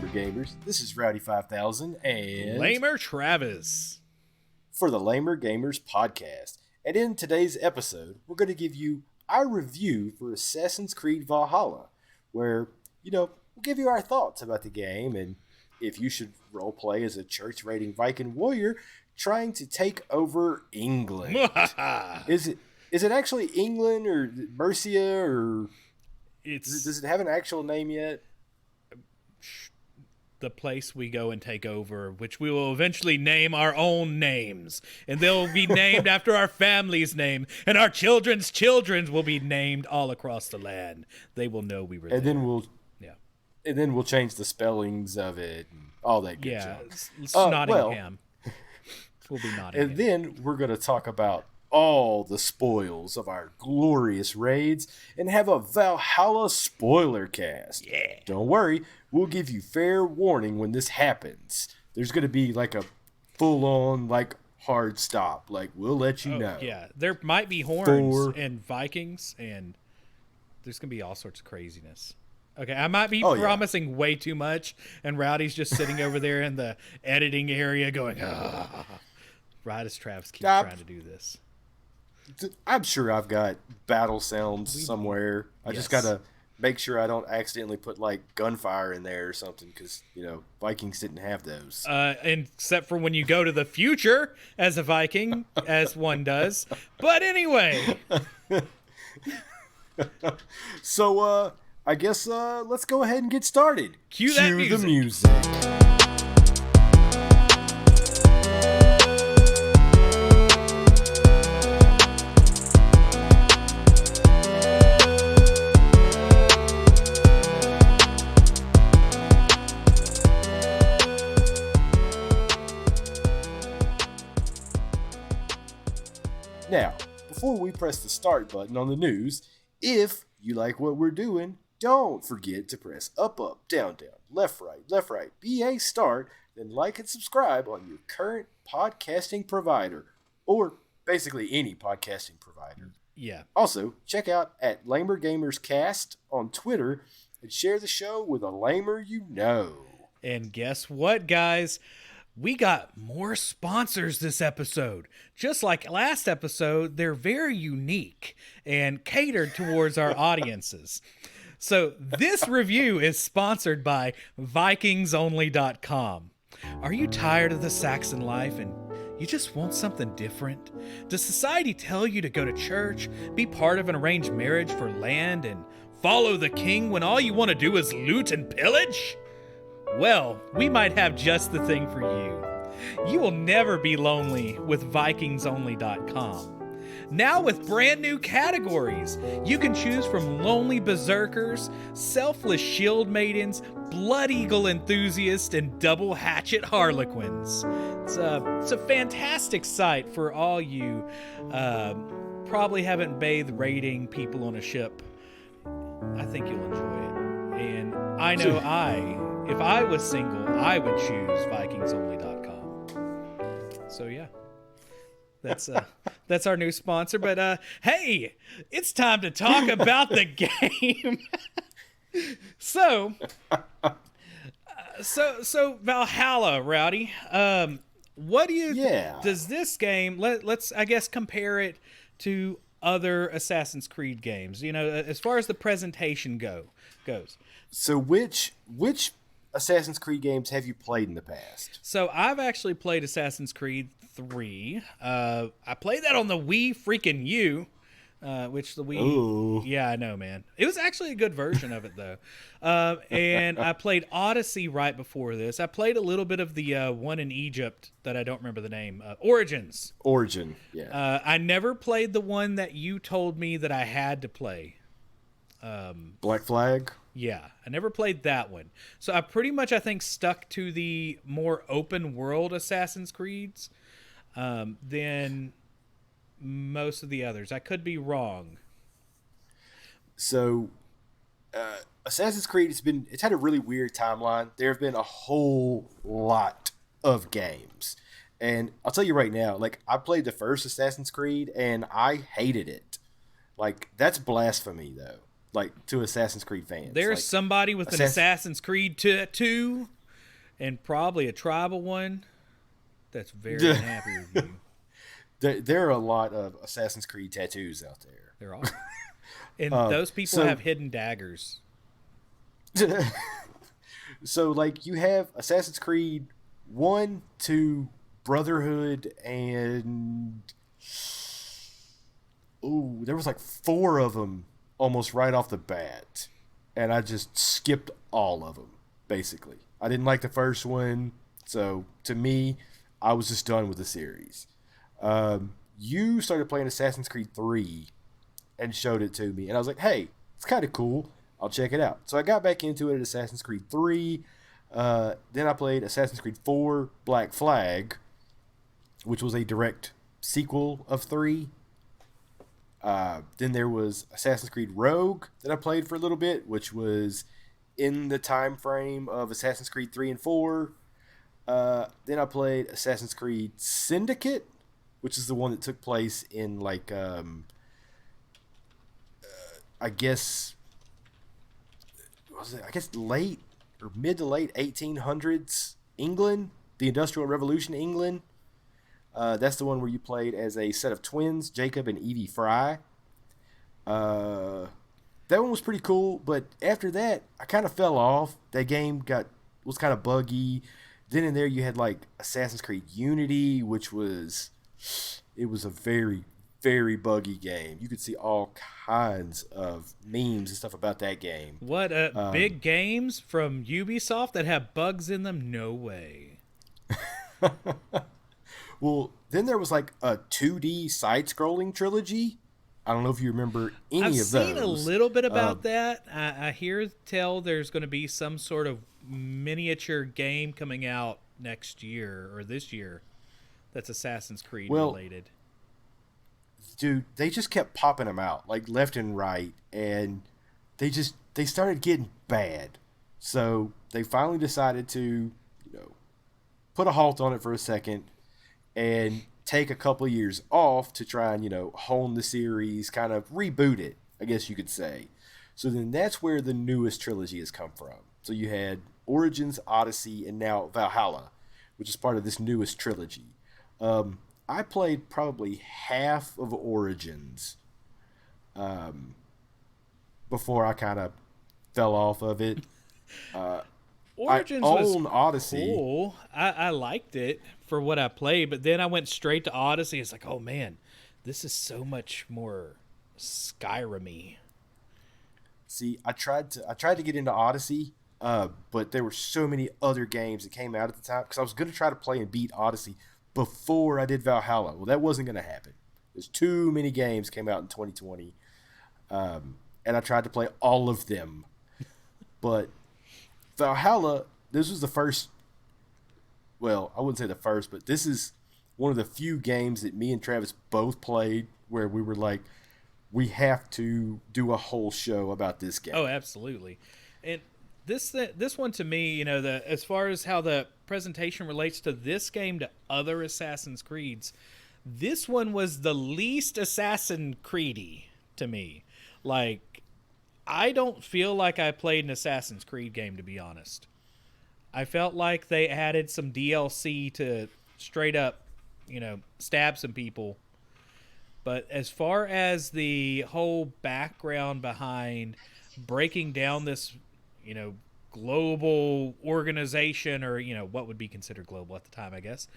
Gamers. This is Rowdy 5000 and Lamer Travis for the Lamer Gamers podcast. And in today's episode, we're going to give you our review for Assassin's Creed Valhalla, where, we'll give you our thoughts about the game and if you should roleplay as a church-raiding Viking warrior trying to take over England. Is it actually England or Mercia or does it have an actual name yet? The place we go and take over, which we will eventually name our own names, and they'll be named after our family's name, and our children's will be named all across the land. They will know we were there. And then we'll change the spellings of it and all that good junk. It's Nottingham. We'll be Nottingham. And then we're going to talk about all the spoils of our glorious raids and have a Valhalla spoiler cast. Yeah. Don't worry, we'll give you fair warning when this happens. There's going to be like a full-on hard stop. We'll let you know. Yeah, there might be horns and Vikings, and there's going to be all sorts of craziness. Okay, I might be promising way too much, and Rowdy's just sitting over there in the editing area going, right as Travis keeps trying to do this. I'm sure I've got battle sounds somewhere. I just got to make sure I don't accidentally put gunfire in there or something because, Vikings didn't have those. Except for when you go to the future as a Viking, as one does. But anyway. So, I guess let's go ahead and get started. Cue that music. The music. Now, before we press the start button on the news, if you like what we're doing, don't forget to press up, down, left, right, BA start, then like and subscribe on your current podcasting provider, or basically any podcasting provider. Yeah. Also, check out at Lamer Gamers Cast on Twitter and share the show with a lamer you know. And guess what, guys? We got more sponsors this episode. Just like last episode, they're very unique and catered towards our audiences. So this review is sponsored by VikingsOnly.com. Are you tired of the Saxon life and you just want something different? Does society tell you to go to church, be part of an arranged marriage for land, and follow the king when all you want to do is loot and pillage? Well, we might have just the thing for you. You will never be lonely with VikingsOnly.com. Now with brand new categories, you can choose from lonely berserkers, selfless shield maidens, blood eagle enthusiasts, and double hatchet harlequins. It's a fantastic site for all you probably haven't bathed raiding people on a ship. I think you'll enjoy it. And I know if I was single, I would choose VikingsOnly.com. So yeah. That's our new sponsor, but hey, it's time to talk about the game. So Valhalla, Rowdy. What do you? Does this game? Let's I guess compare it to other Assassin's Creed games. As far as the presentation goes. So which Assassin's Creed games have you played in the past? So I've actually played Assassin's Creed 3. I played that on the Wii freaking U, which the Wii. Ooh. Yeah, I know, man. It was actually a good version of it though. And I played Odyssey right before this. I played a little bit of the one in Egypt that I don't remember the name. Origins. Yeah. I never played the one that you told me that I had to play. Black Flag. Yeah, I never played that one. So I pretty much, I think, stuck to the more open world Assassin's Creeds than most of the others. I could be wrong. So Assassin's Creed it's had a really weird timeline. There have been a whole lot of games. And I'll tell you right now, I played the first Assassin's Creed and I hated it. That's blasphemy though. To Assassin's Creed fans. There's somebody with an Assassin's Creed tattoo and probably a tribal one that's very unhappy with you. There are a lot of Assassin's Creed tattoos out there. There are. And those people so have hidden daggers. so like you have Assassin's Creed 1, 2, Brotherhood, and there was like 4 of them almost right off the bat, and I just skipped all of them basically. I didn't like the first one, so to me, I was just done with the series. You started playing Assassin's Creed 3 and showed it to me, and I was like, hey, it's kind of cool. I'll check it out. So I got back into it at Assassin's Creed 3. Then I played Assassin's Creed 4 Black Flag, which was a direct sequel of 3. Then there was Assassin's Creed Rogue that I played for a little bit, which was in the time frame of Assassin's Creed 3 and 4. Then I played Assassin's Creed Syndicate, which is the one that took place in like I guess late or mid to late 1800s England, the Industrial Revolution England. That's the one where you played as a set of twins, Jacob and Evie Fry. That one was pretty cool, but after that, I kind of fell off. That game was kind of buggy. Then in there, you had like Assassin's Creed Unity, which was a very, very buggy game. You could see all kinds of memes and stuff about that game. What, big games from Ubisoft that have bugs in them? No way. Well, then there was like a 2D side-scrolling trilogy. I don't know if you remember any I've of those. I've seen a little bit about that. I hear tell there's going to be some sort of miniature game coming out next year or this year that's Assassin's Creed related. Dude, they just kept popping them out like left and right, and they started getting bad. So they finally decided to, put a halt on it for a second and take a couple of years off to try and, hone the series, kind of reboot it, I guess you could say. So then that's where the newest trilogy has come from. So you had Origins, Odyssey, and now Valhalla, which is part of this newest trilogy. I played probably half of Origins before I kind of fell off of it. Origins was Odyssey. Cool. I liked it for what I played, but then I went straight to Odyssey. It's like, oh man, this is so much more Skyrim-y. See, I tried to get into Odyssey, but there were so many other games that came out at the time because I was going to try to play and beat Odyssey before I did Valhalla. Well, that wasn't going to happen. There's too many games came out in 2020, and I tried to play all of them, but Valhalla, this was the first, well, I wouldn't say the first, but this is one of the few games that me and Travis both played where we were like, we have to do a whole show about this game. Oh, absolutely. And this one to me, as far as how the presentation relates to this game to other Assassin's Creeds, this one was the least Assassin Creedy to me. Like, I don't feel like I played an Assassin's Creed game, to be honest. I felt like they added some DLC to straight up, stab some people. But as far as the whole background behind breaking down this, global organization or, what would be considered global at the time, I guess,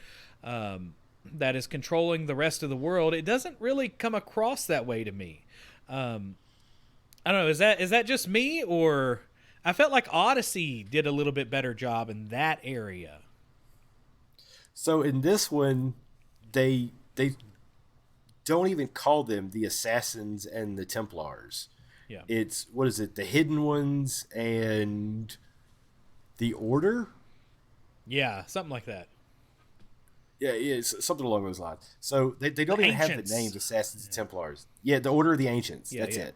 that is controlling the rest of the world, it doesn't really come across that way to me. I don't know. Is that just me, or I felt like Odyssey did a little bit better job in that area? So in this one, they don't even call them the Assassins and the Templars. Yeah. It's, what is it? The Hidden Ones and the Order? Yeah, something like that. Yeah, it's something along those lines. So they don't even have the names Assassins and Templars. Yeah, the Order of the Ancients. That's it.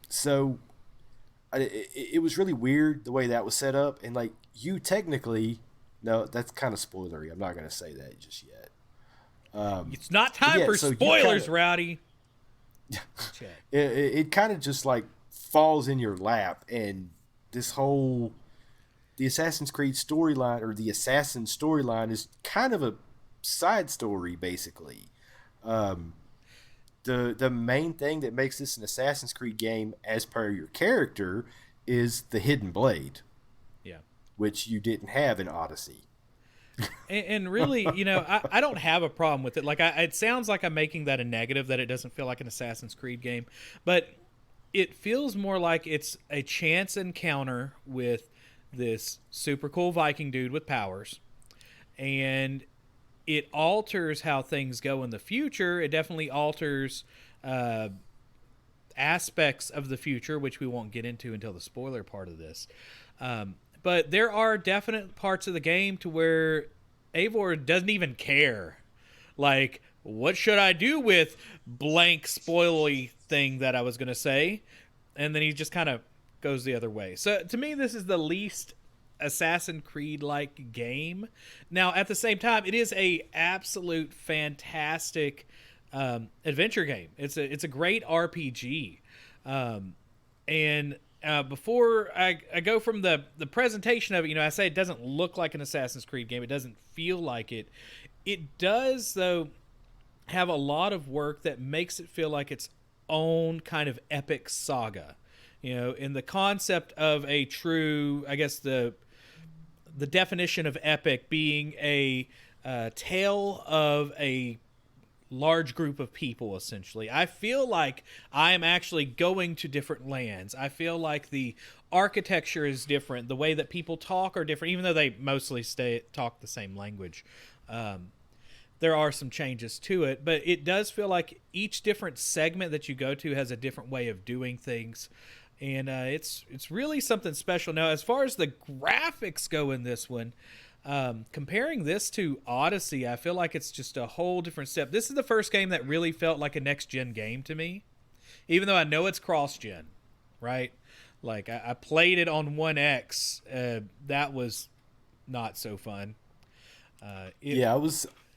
So it was really weird the way that was set up, and like you technically, no, that's kind of spoilery. I'm not going to say that just yet. It's not time for spoilers, Rowdy. It kind of just like falls in your lap, and this whole the Assassin's Creed storyline, or the assassin storyline, is kind of a side story basically. Um, the main thing that makes this an Assassin's Creed game, as per your character, is the hidden blade, Yeah. which you didn't have in Odyssey. And really, I don't have a problem with it. Like, it sounds like I'm making that a negative, that it doesn't feel like an Assassin's Creed game, but it feels more like it's a chance encounter with this super cool Viking dude with powers, and it alters how things go in the future. It definitely alters aspects of the future, which we won't get into until the spoiler part of this. But there are definite parts of the game to where Eivor doesn't even care. Like, what should I do with blank spoily thing that I was going to say? And then he just kind of goes the other way. So to me, this is the least Assassin's Creed-like game. Now, at the same time, it is a absolute fantastic adventure game. It's a great RPG. And before I go from the presentation of it, I say it doesn't look like an Assassin's Creed game. It doesn't feel like it. It does, though, have a lot of work that makes it feel like its own kind of epic saga. In the concept of a true, I guess the definition of epic being a tale of a large group of people, essentially. I feel like I am actually going to different lands. I feel like the architecture is different. The way that people talk are different, even though they mostly talk the same language. There are some changes to it, but it does feel like each different segment that you go to has a different way of doing things. And it's really something special. Now, as far as the graphics go in this one, comparing this to Odyssey, I feel like it's just a whole different step. This is the first game that really felt like a next-gen game to me, even though I know it's cross-gen, right? Like, I played it on One X. That was not so fun.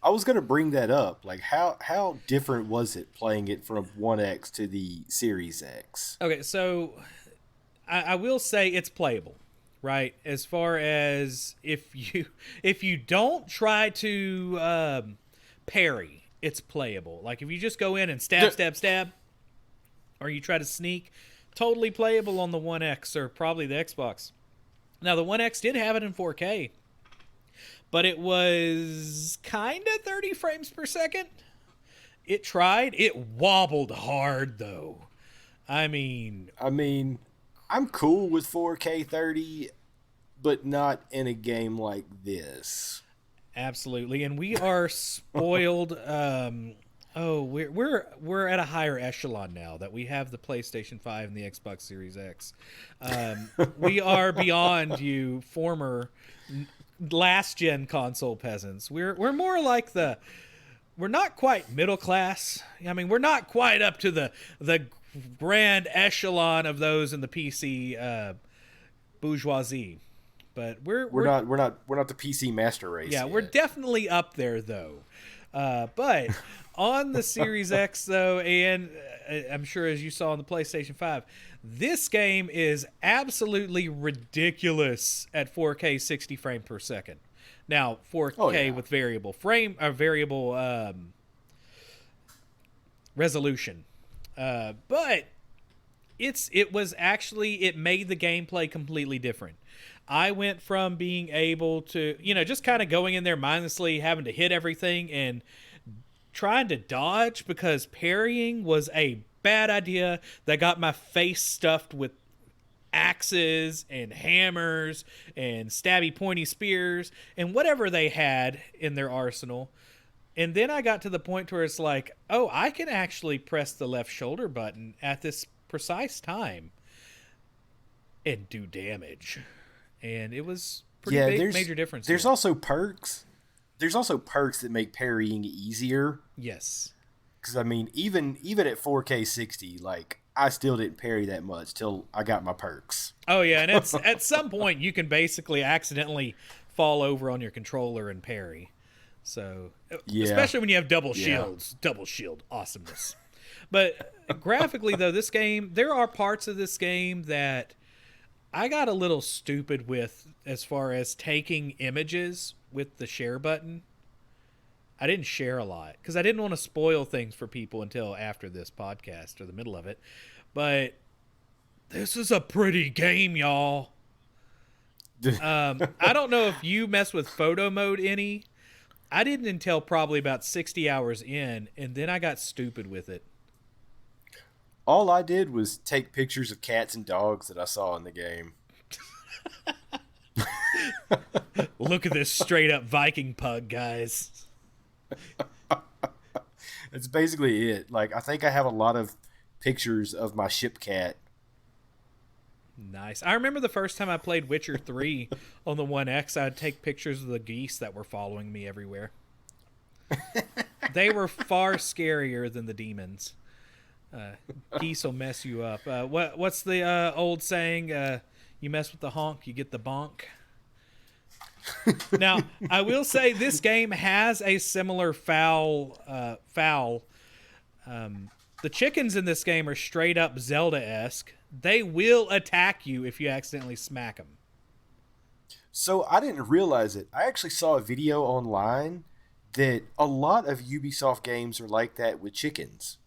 I was gonna bring that up. Like, how different was it playing it from One X to the Series X? Okay, so I will say it's playable, right? As far as if you don't try to parry, it's playable. Like, if you just go in and stab, or you try to sneak, totally playable on the One X or probably the Xbox. Now, the One X did have it in 4K, but it was kind of 30 frames per second. It tried. It wobbled hard, though. I mean, I'm cool with 4K 30, but not in a game like this. Absolutely, and we are spoiled. We're at a higher echelon now that we have the PlayStation 5 and the Xbox Series X. We are beyond you former last gen console peasants. We're more like we're not quite middle class. I mean, we're not quite up to the grand echelon of those in the PC bourgeoisie, but we're not the PC master race. Yeah, yet. We're definitely up there though. But on the Series X though, and I'm sure as you saw on the PlayStation 5, this game is absolutely ridiculous at 4K 60 frame per second. Now 4K with variable resolution, but it made the gameplay completely different. I went from being able to, just kind of going in there mindlessly, having to hit everything and trying to dodge because parrying was a bad idea that got my face stuffed with axes and hammers and stabby pointy spears and whatever they had in their arsenal. And then I got to the point where it's like, oh, I can actually press the left shoulder button at this precise time and do damage. And it was pretty major difference. There's also perks. There's also perks that make parrying easier. Yes. Because, even at 4K 60, like, I still didn't parry that much till I got my perks. Oh, yeah, and at some point you can basically accidentally fall over on your controller and parry. So, especially when you have double shields. Double shield awesomeness. But graphically, though, there are parts of this game that I got a little stupid with as far as taking images with the share button. I didn't share a lot because I didn't want to spoil things for people until after this podcast or the middle of it. But this is a pretty game, y'all. I don't know if you mess with photo mode any. I didn't until probably about 60 hours in, and then I got stupid with it. All I did was take pictures of cats and dogs that I saw in the game. Look at this straight up Viking pug, guys. That's basically it. Like, I think I have a lot of pictures of my ship cat. Nice. I remember the first time I played Witcher 3 on the 1X, I'd take pictures of the geese that were following me everywhere. They were far scarier than the demons. Geese will mess you up. What's the old saying? You mess with the honk, you get the bonk. Now, I will say this game has a similar foul. The chickens in this game are straight up Zelda-esque. They will attack you if you accidentally smack them. So I didn't realize it. I actually saw a video online that a lot of Ubisoft games are like that with chickens.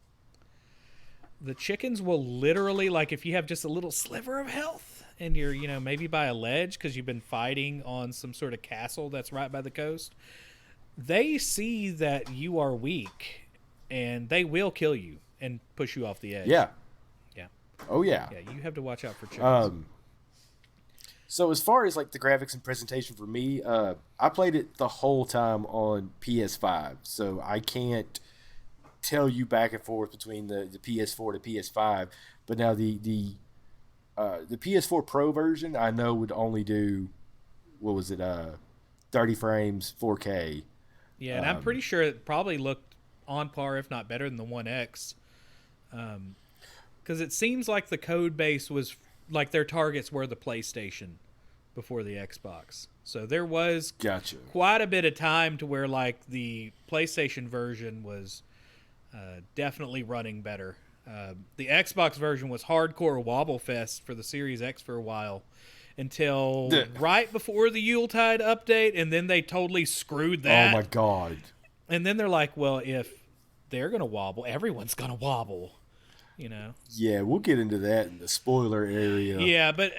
The chickens will literally, like if you have just a little sliver of health and you're, maybe by a ledge because you've been fighting on some sort of castle that's right by the coast, they see that you are weak and they will kill you and push you off the edge. Yeah. Yeah. Oh, yeah. Yeah, you have to watch out for chickens. So as far as like the graphics and presentation for me, I played it the whole time on PS5, so I can't tell you back and forth between the PS4 to PS5. But now the PS4 Pro version I know would only do 30 frames 4K. Yeah, and I'm pretty sure it probably looked on par, if not better, than the 1X. Because it seems like the code base was like their targets were the PlayStation before the Xbox. So there was quite a bit of time to where like the PlayStation version was definitely running better. The Xbox version was hardcore wobble fest for the Series X for a while until right before the Yuletide update, and then they totally screwed that. Oh my god. And then they're like, well, if they're going to wobble, everyone's going to wobble. Yeah, we'll get into that in the spoiler area. Yeah, but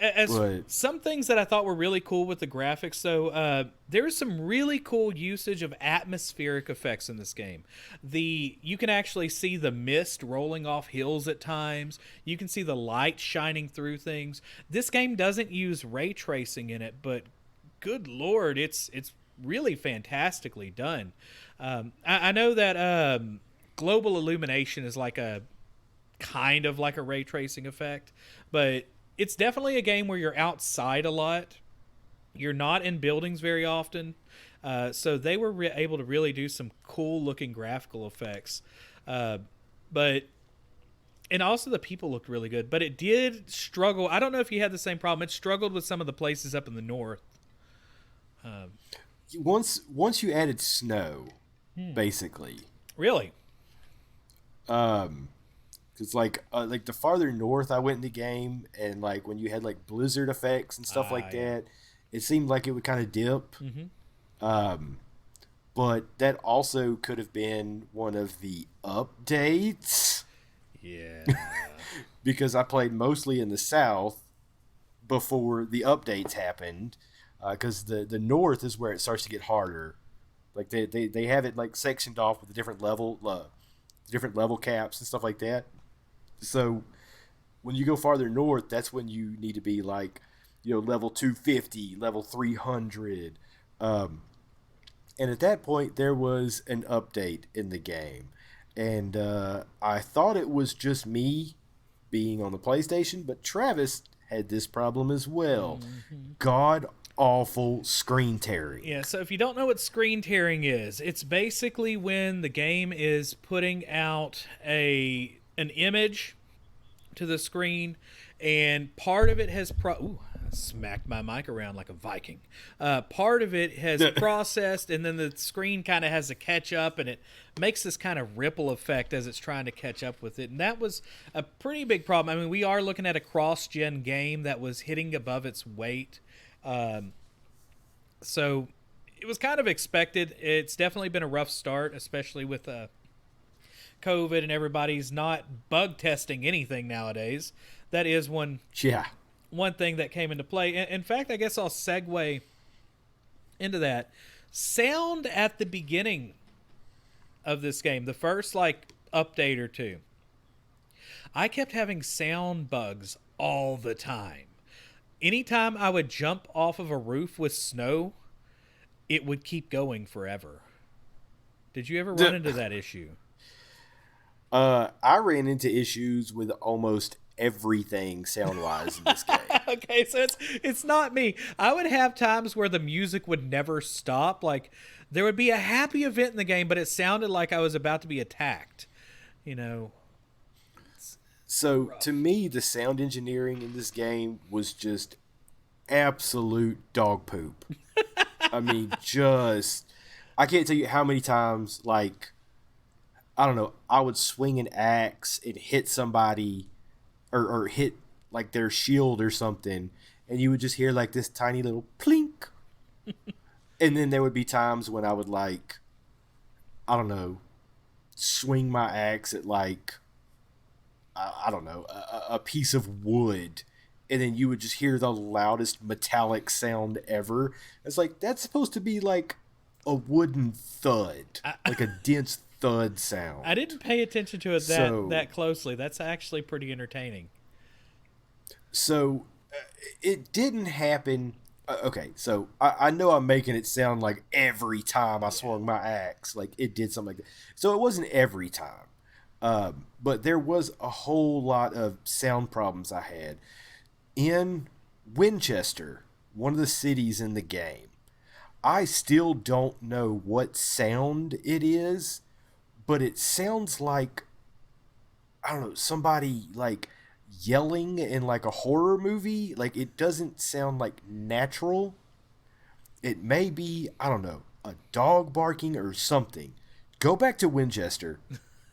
some things that I thought were really cool with the graphics, so there is some really cool usage of atmospheric effects in this game. You can actually see the mist rolling off hills at times. You can see the light shining through things. This game doesn't use ray tracing in it, but good lord, it's really fantastically done. I know that global illumination is like a kind of like a ray tracing effect, but it's definitely a game where you're outside a lot. You're not in buildings very often, so they were able to really do some cool looking graphical effects, and also the people looked really good, but it did struggle. I don't know if you had the same problem. It struggled with some of the places up in the north. Once you added snow, basically. Really? Because like the farther north I went in the game, and like when you had like blizzard effects and stuff like that, it seemed like it would kind of dip. Mm-hmm. But that also could have been one of the updates. Yeah. Because I played mostly in the south before the updates happened. Because the north is where it starts to get harder. Like they have it like sectioned off with a different level caps and stuff like that. So when you go farther north, that's when you need to be like, level 250, level 300. And at that point, there was an update in the game. And I thought it was just me being on the PlayStation, but Travis had this problem as well. Mm-hmm. God awful screen tearing. Yeah, so if you don't know what screen tearing is, it's basically when the game is putting out an image to the screen, and part of it has Smacked my mic around like a Viking. Part of it has processed, and then the screen kind of has to catch up, and it makes this kind of ripple effect as it's trying to catch up with it. And that was a pretty big problem. I mean, we are looking at a cross-gen game that was hitting above its weight. So it was kind of expected. It's definitely been a rough start, especially with COVID and everybody's not bug testing anything nowadays. That is one thing that came into play. In fact, I guess I'll segue into that. Sound at the beginning of this game, the first update or two, I kept having sound bugs all the time. Anytime I would jump off of a roof with snow, it would keep going forever. Did you ever run into that issue? I ran into issues with almost everything sound-wise in this game. Okay, so it's not me. I would have times where the music would never stop. Like, there would be a happy event in the game, but it sounded like I was about to be attacked. So, to me, the sound engineering in this game was just absolute dog poop. I mean, I can't tell you how many times, I don't know, I would swing an axe and hit somebody or hit their shield or something, and you would just hear this tiny little plink. And then there would be times when I would I don't know, swing my axe at I don't know, a piece of wood, and then you would just hear the loudest metallic sound ever. It's that's supposed to be a wooden thud, a dense thud sound. I didn't pay attention to it that closely. That's actually pretty entertaining. So it didn't happen. Okay, so I know I'm making it sound like every time I swung my axe, it did something like that. So it wasn't every time. But there was a whole lot of sound problems I had. In Winchester, one of the cities in the game, I still don't know what sound it is, but it sounds like, I don't know, somebody yelling in a horror movie. It doesn't sound natural. It may be, I don't know, a dog barking or something. Go back to Winchester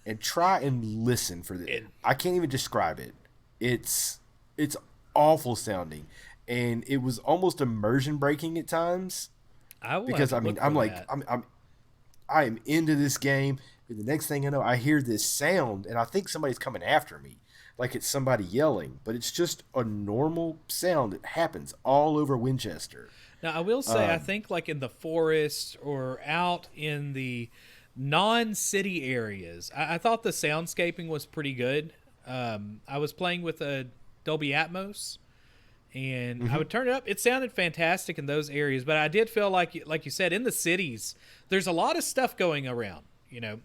and try and listen for this. I can't even describe it. It's awful sounding, and it was almost immersion breaking at times. Because I am into this game, and the next thing I know, I hear this sound, and I think somebody's coming after me, it's somebody yelling, but it's just a normal sound that happens all over Winchester. Now, I will say, I think in the forest or out in the non-city areas, I thought the soundscaping was pretty good. I was playing with a Dolby Atmos, and I would turn it up. It sounded fantastic in those areas, but I did feel like you said, in the cities, there's a lot of stuff going around.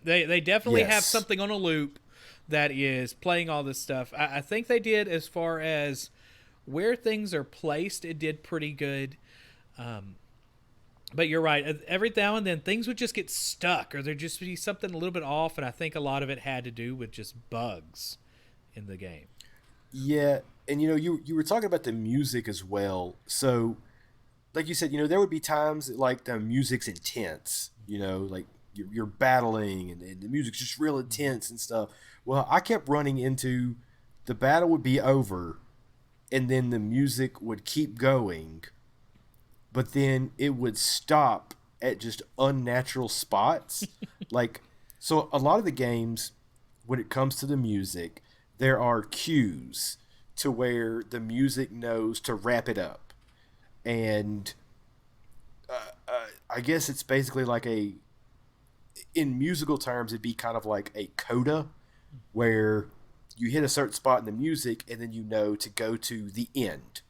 They definitely have something on a loop that is playing all this stuff. I think they did, as far as where things are placed, it did pretty good. But you're right. Every now and then, things would just get stuck, or there'd just be something a little bit off, and I think a lot of it had to do with just bugs in the game. Yeah, and you were talking about the music as well. So, like you said, there would be times that, the music's intense. You're battling, and the music's just real intense and stuff. Well, I kept running into the battle would be over, and then the music would keep going, but then it would stop at just unnatural spots. So a lot of the games, when it comes to the music, there are cues to where the music knows to wrap it up. And I guess it's basically in musical terms, it'd be kind of like a coda, where you hit a certain spot in the music, and then to go to the end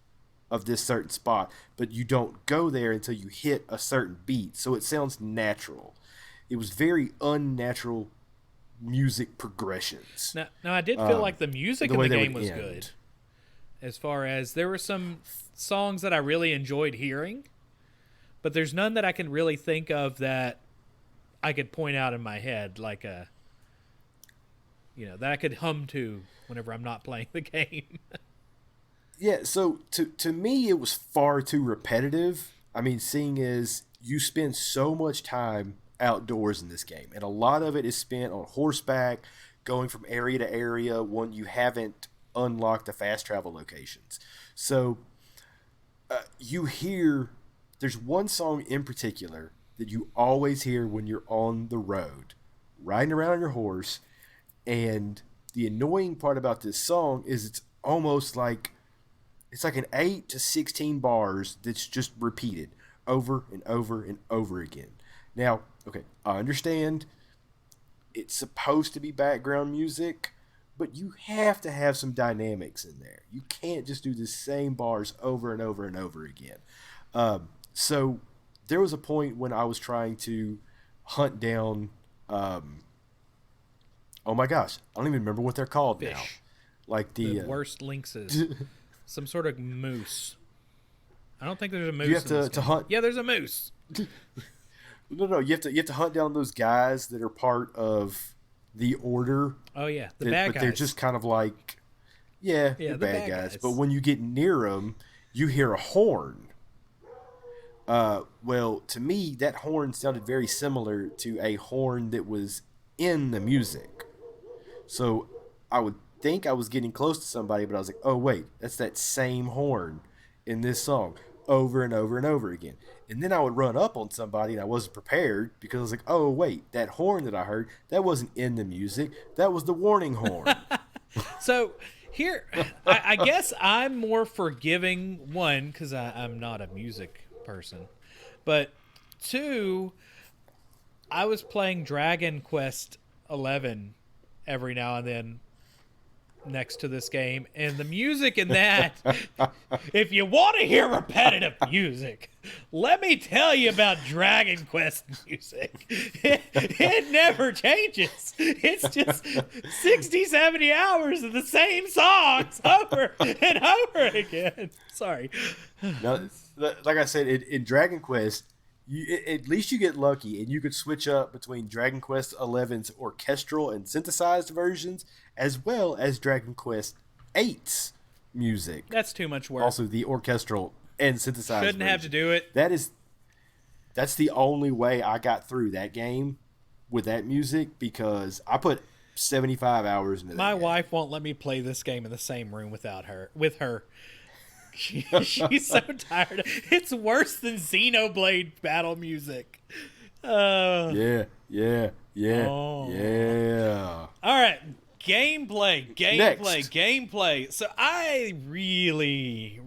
of this certain spot, but you don't go there until you hit a certain beat, so it sounds natural. It was very unnatural music progressions. Now I did feel like the music in the game was good. As far as, there were some songs that I really enjoyed hearing, but there's none that I can really think of that I could point out in my head, that I could hum to whenever I'm not playing the game. Yeah, so to me it was far too repetitive. I mean, seeing as you spend so much time outdoors in this game, and a lot of it is spent on horseback, going from area to area when you haven't unlocked the fast travel locations. So you hear there's one song in particular that you always hear when you're on the road, riding around on your horse, and the annoying part about this song is it's like an 8 to 16 bars that's just repeated over and over and over again. Now, okay, I understand it's supposed to be background music, but you have to have some dynamics in there. You can't just do the same bars over and over and over again. So there was a point when I was trying to hunt down, oh my gosh, I don't even remember what they're called now. Fish. Like The worst lynxes. Some sort of moose. I don't think there's a moose. You have to hunt. Yeah, there's a moose. No, you have to hunt down those guys that are part of the order. Oh yeah, the bad guys. But they're just kind of like, yeah, they're the bad guys. But when you get near them, you hear a horn. Well, to me, that horn sounded very similar to a horn that was in the music. So I would think I was getting close to somebody, but I was like, oh wait, that's that same horn in this song over and over and over again. And then I would run up on somebody and I wasn't prepared because I was like, oh wait, that horn that I heard, that wasn't in the music. That was the warning horn. So here, I guess I'm more forgiving, one, because I'm not a music person. But two, I was playing Dragon Quest 11 every now and then next to this game, and the music in that, if you want to hear repetitive music, let me tell you about Dragon Quest music. It never changes. It's just 60, 70 hours of the same songs over and over again. Sorry. Now, like I said, in Dragon Quest, at least you get lucky and you could switch up between Dragon Quest XI's orchestral and synthesized versions as well as Dragon Quest VIII's music. That's too much work. Also, the orchestral and synthesized Shouldn't have to do it. That's the only way I got through that game with that music because I put 75 hours into that My game. wife won't let me play this game in the same room with her. She's so tired. It's worse than Xenoblade battle music. Yeah. All right. Gameplay. So I really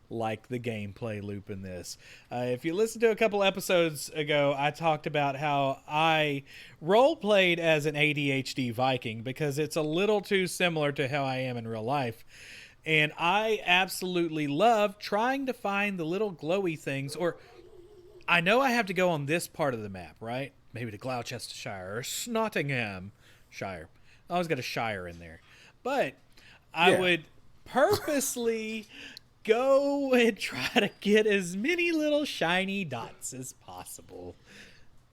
like the gameplay loop in this. If you listen to a couple episodes ago, I talked about how I role-played as an ADHD Viking because it's a little too similar to how I am in real life. And I absolutely love trying to find the little glowy things, or I know I have to go on this part of the map, right? Maybe to Gloucestershire or Nottinghamshire. I always got a shire in there. But I would purposely go and try to get as many little shiny dots as possible.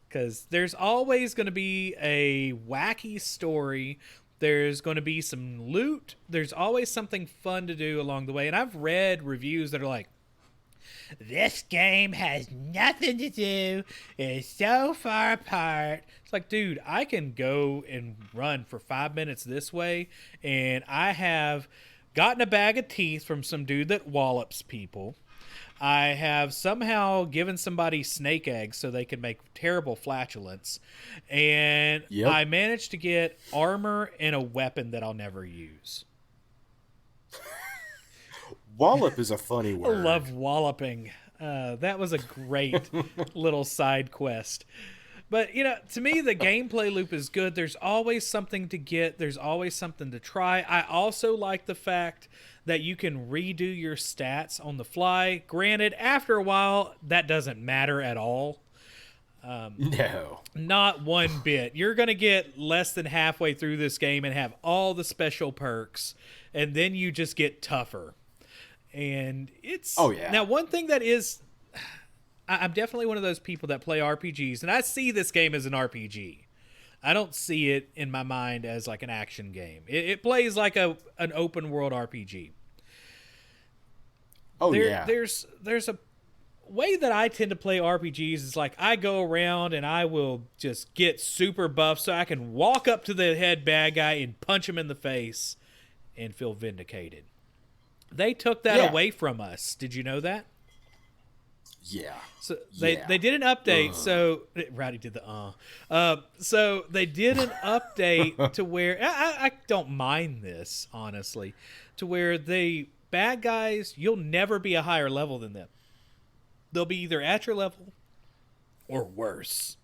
Because there's always going to be a wacky story. There's going to be some loot. There's always something fun to do along the way. And I've read reviews that are like, this game has nothing to do. It's so far apart. It's like, dude, I can go and run for 5 minutes this way, and I have gotten a bag of teeth from some dude that wallops people. I have somehow given somebody snake eggs so they can make terrible flatulence. And I managed to get armor and a weapon that I'll never use. Wallop is a funny word. I love walloping. That was a great little side quest. But, you know, to me, the gameplay loop is good. There's always something to get. There's always something to try. I also like the fact that you can redo your stats on the fly. Granted, after a while, that doesn't matter at all. No. Not one bit. You're going to get less than halfway through this game and have all the special perks, and then you just get tougher. And it's... Oh, yeah. Now, one thing that is... I'm definitely one of those people that play RPGs, and I see this game as an RPG. I don't see it in my mind as like an action game. It plays like an open world RPG. Oh yeah. There's a way that I tend to play RPGs is like I go around and I will just get super buff so I can walk up to the head bad guy and punch him in the face and feel vindicated. They took that Yeah. away from us. Did you know that? Yeah. So Yeah. they did an update. So Rowdy did the so they did an update to where I don't mind this honestly, to where the bad guys you'll never be a higher level than them. They'll be either at your level or worse.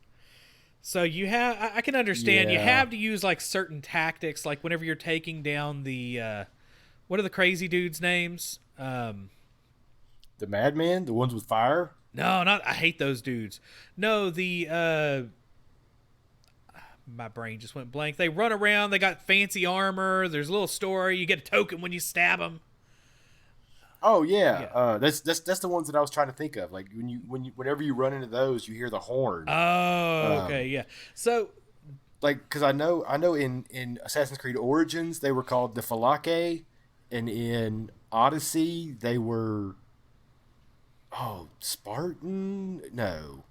So you have I can understand you Yeah. have to use like certain tactics, like whenever you're taking down the what are the crazy dudes' names? The Madman, the ones with fire. No, not I hate those dudes. No, the my brain just went blank. They run around. They got fancy armor. There's a little story. You get a token when you stab them. Oh yeah. Yeah. That's the ones that I was trying to think of. Like whenever you run into those, you hear the horn. Oh, okay, yeah. So Like because I know in Assassin's Creed Origins they were called the Falake, and in Odyssey they were Spartan. No,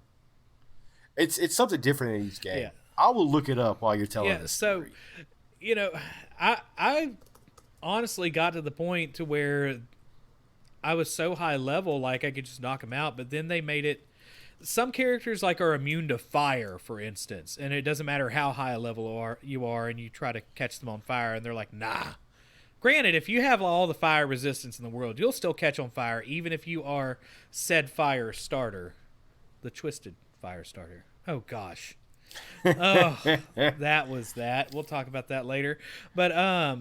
it's something different in each game. yeah, I will look it up while you're telling yeah. this So story. you know, I honestly got to the point to where I was so high level, like I could just knock them out. But then they made it. Some characters like are immune to fire, for instance, and it doesn't matter how high a level you are, and you try to catch them on fire, and they're like, nah. Granted, if you have all the fire resistance in the world, you'll still catch on fire, even if you are said fire starter, the twisted fire starter. Oh gosh, oh, that was that. We'll talk about that later. But I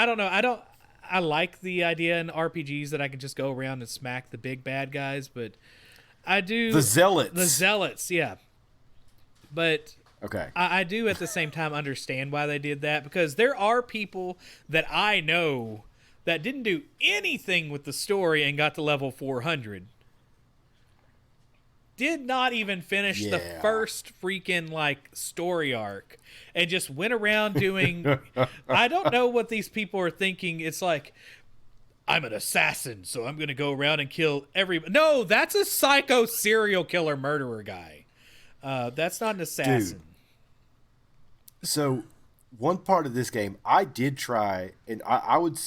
don't know. I like the idea in RPGs that I can just go around and smack the big bad guys, but I do The Zealots. the zealots, yeah. But Okay. I do at the same time understand why they did that, because there are people that I know that didn't do anything with the story and got to level 400. Did not even finish the Yeah. first freaking like story arc and just went around doing I don't know what these people are thinking. It's like I'm an assassin, so I'm going to go around and kill everybody. No, that's a psycho serial killer murderer guy. That's not an assassin. So, one part of this game I did try, and I would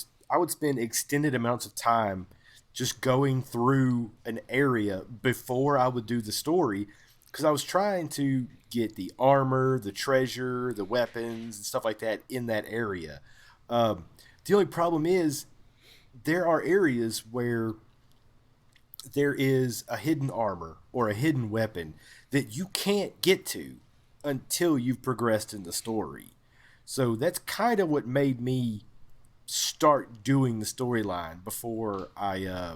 spend extended amounts of time just going through an area before I would do the story, because I was trying to get the armor, the treasure, the weapons, and stuff like that in that area. The only problem is there are areas where there is a hidden armor or a hidden weapon that you can't get to until you've progressed in the story. So that's kind of what made me start doing the storyline before I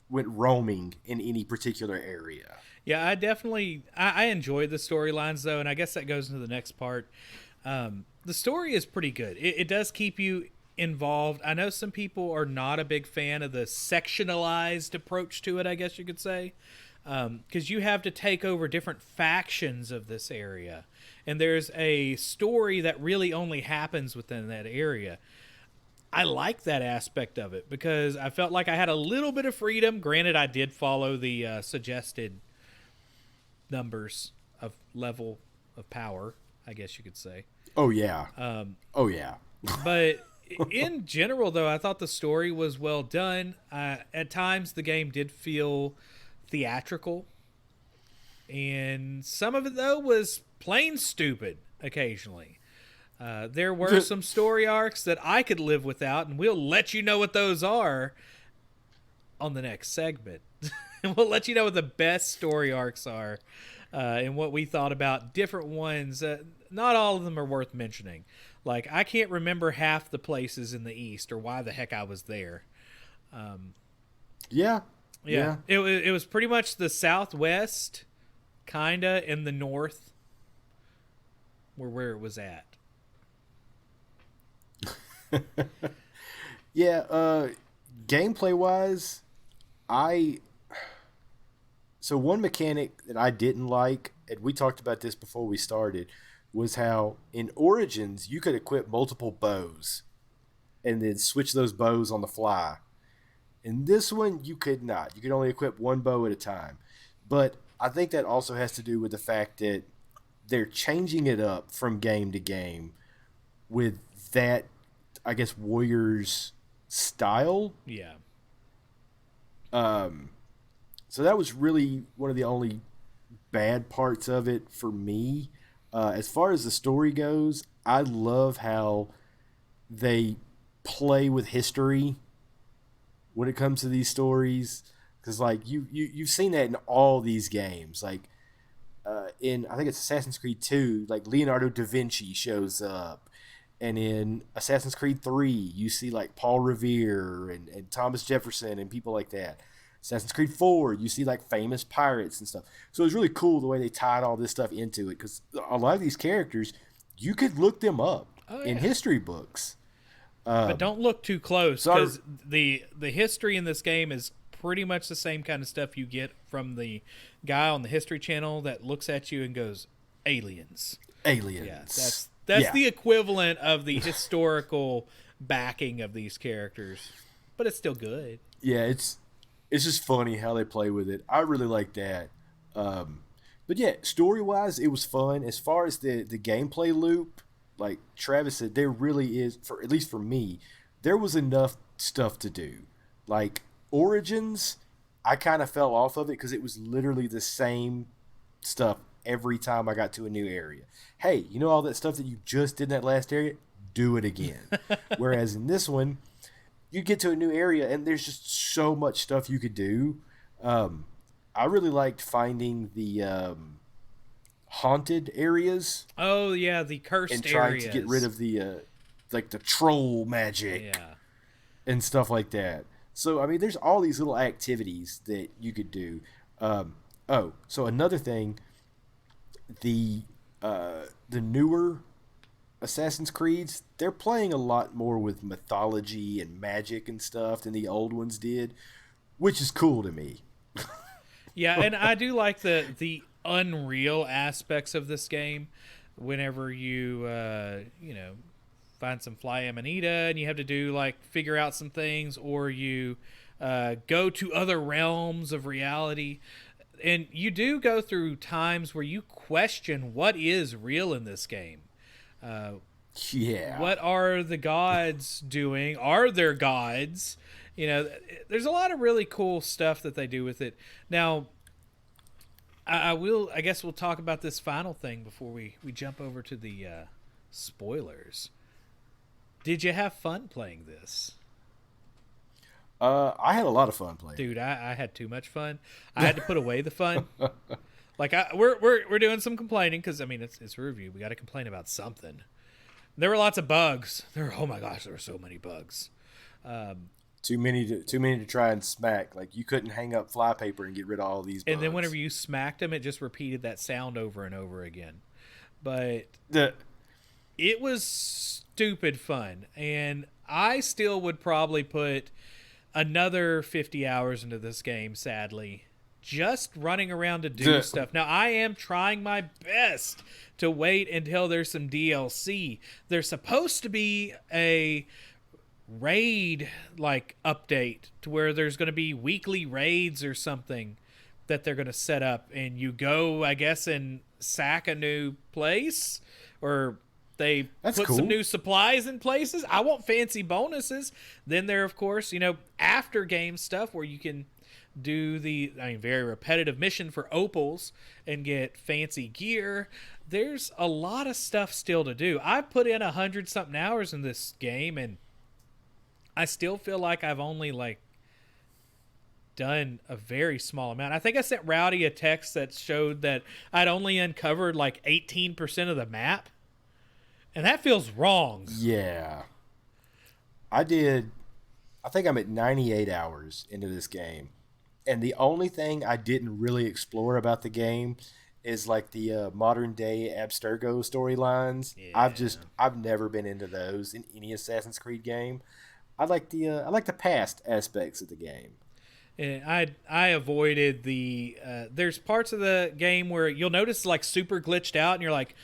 went roaming in any particular area. Yeah, I definitely I enjoy the storylines though, and I guess that goes into the next part. The story is pretty good. It does keep you involved. I know some people are not a big fan of the sectionalized approach to it, I guess you could say, because you have to take over different factions of this area, and there's a story that really only happens within that area. I like that aspect of it because I felt like I had a little bit of freedom. Granted, I did follow the suggested numbers of level of power, I guess you could say. Oh yeah. Oh yeah. But in general, though, I thought the story was well done. At times, the game did feel theatrical, and some of it, though, was plain stupid occasionally. There were some story arcs that I could live without, and we'll let you know what those are on the next segment. We'll let you know what the best story arcs are and what we thought about different ones. Not all of them are worth mentioning. Like, I can't remember half the places in the East or why the heck I was there. Yeah. Yeah. It was pretty much the Southwest, kind of, and the North were where it was at. Yeah, gameplay wise, so one mechanic that I didn't like, and we talked about this before we started, was how in Origins you could equip multiple bows and then switch those bows on the fly. In this one, you could not. You could only equip one bow at a time. But I think that also has to do with the fact that they're changing it up from game to game with that, I guess, warrior's style. Yeah. So that was really one of the only bad parts of it for me. As far as the story goes, I love how they play with history when it comes to these stories, because like you've seen that in all these games. Like in, I think it's Assassin's Creed 2, like Leonardo da Vinci shows up, and in Assassin's Creed 3 you see like Paul Revere and Thomas Jefferson and people like that. Assassin's Creed 4, you see like famous pirates and stuff. So it's really cool the way they tied all this stuff into it, because a lot of these characters, you could look them up in history books. But don't look too close, because the history in this game is pretty much the same kind of stuff you get from the guy on the History Channel that looks at you and goes, aliens. Aliens. Yeah, that's the equivalent of the historical backing of these characters. But it's still good. Yeah, it's just funny how they play with it. I really like that. But yeah, story-wise, it was fun. As far as the gameplay loop, like Travis said, there really is, for at least for me, there was enough stuff to do. Like Origins, I kind of fell off of it because it was literally the same stuff every time I got to a new area. Hey, you know all that stuff that you just did in that last area? Do it again. Whereas in this one, you get to a new area and there's just so much stuff you could do. I really liked finding the haunted areas. Oh yeah, the cursed and trying areas. to get rid of the like the troll magic and stuff like that. So I mean, there's all these little activities that you could do. So another thing, the newer Assassin's Creeds, they're playing a lot more with mythology and magic and stuff than the old ones did, which is cool to me. Yeah, and I do like the unreal aspects of this game. Whenever you find some fly amanita and you have to do like figure out some things, or you go to other realms of reality, and you do go through times where you question what is real in this game. What are the gods doing? Are there gods? There's a lot of really cool stuff that they do with it. Now, I guess we'll talk about this final thing before we jump over to the spoilers. Did you have fun playing this? I had a lot of fun playing. Dude, I had too much fun. I had to put away the fun. Like we're doing some complaining because I mean it's a review. We got to complain about something. There were lots of bugs. Oh my gosh, there were so many bugs. Too many to try and smack. Like you couldn't hang up flypaper and get rid of all these bugs. And then whenever you smacked them, it just repeated that sound over and over again. But it was stupid fun, and I still would probably put another 50 hours into this game, sadly, just running around to do stuff. Now, I am trying my best to wait until there's some DLC. There's supposed to be a raid like update to where there's going to be weekly raids or something that they're going to set up, and you go, I guess, and sack a new place, or they put some new supplies in places. I want fancy bonuses. Then there, of course, after game stuff where you can do the very repetitive mission for opals and get fancy gear. There's a lot of stuff still to do. I've put in 100-something hours in this game, and I still feel like I've only done a very small amount. I think I sent Rowdy a text that showed that I'd only uncovered 18% of the map. And that feels wrong. Yeah. I think I'm at 98 hours into this game. And the only thing I didn't really explore about the game is the modern day Abstergo storylines. Yeah. I've never been into those in any Assassin's Creed game. I like the past aspects of the game. And I avoided the there's parts of the game where you'll notice super glitched out, and you're like,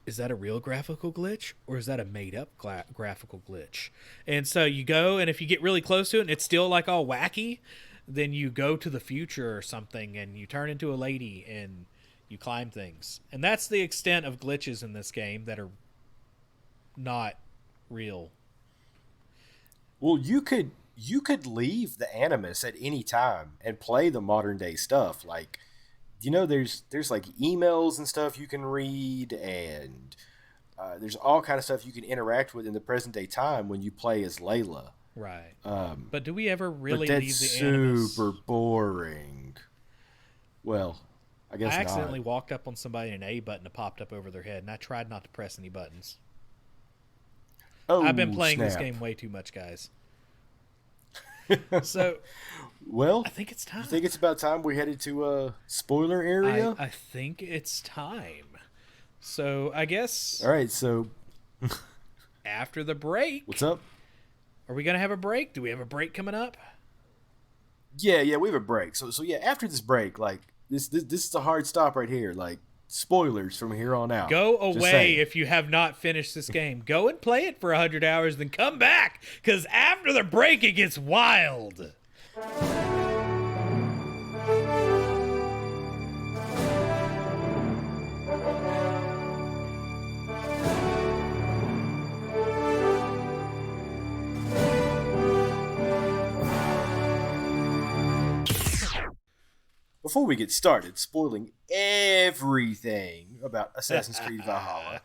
is that a real graphical glitch or is that a made-up graphical glitch? And so you go, and if you get really close to it and it's still like all wacky, then you go to the future or something and you turn into a lady and you climb things. And that's the extent of glitches in this game that are not real. Well, you could leave the Animus at any time and play the modern day stuff. Like, there's like emails and stuff you can read, and there's all kind of stuff you can interact with in the present day time when you play as Layla. Right. But do we ever really but leave that's the Animus? super boring. Well, I guess I accidentally not. walked up on somebody and an A button popped up over their head, and I tried not to press any buttons. Oh, I've been playing snap. this game way too much, guys. So, well, I think it's time. You think it's about time we headed to a spoiler area? I think it's time. So, I guess... All right, so... after the break... What's up? Are we going to have a break? Do we have a break coming up? Yeah, we have a break. So yeah, after this break, like, this is a hard stop right here. Like, spoilers from here on out. Go away if you have not finished this game. Go and play it for 100 hours, then come back, because after the break, it gets wild. Before we get started spoiling everything about Assassin's Creed Valhalla,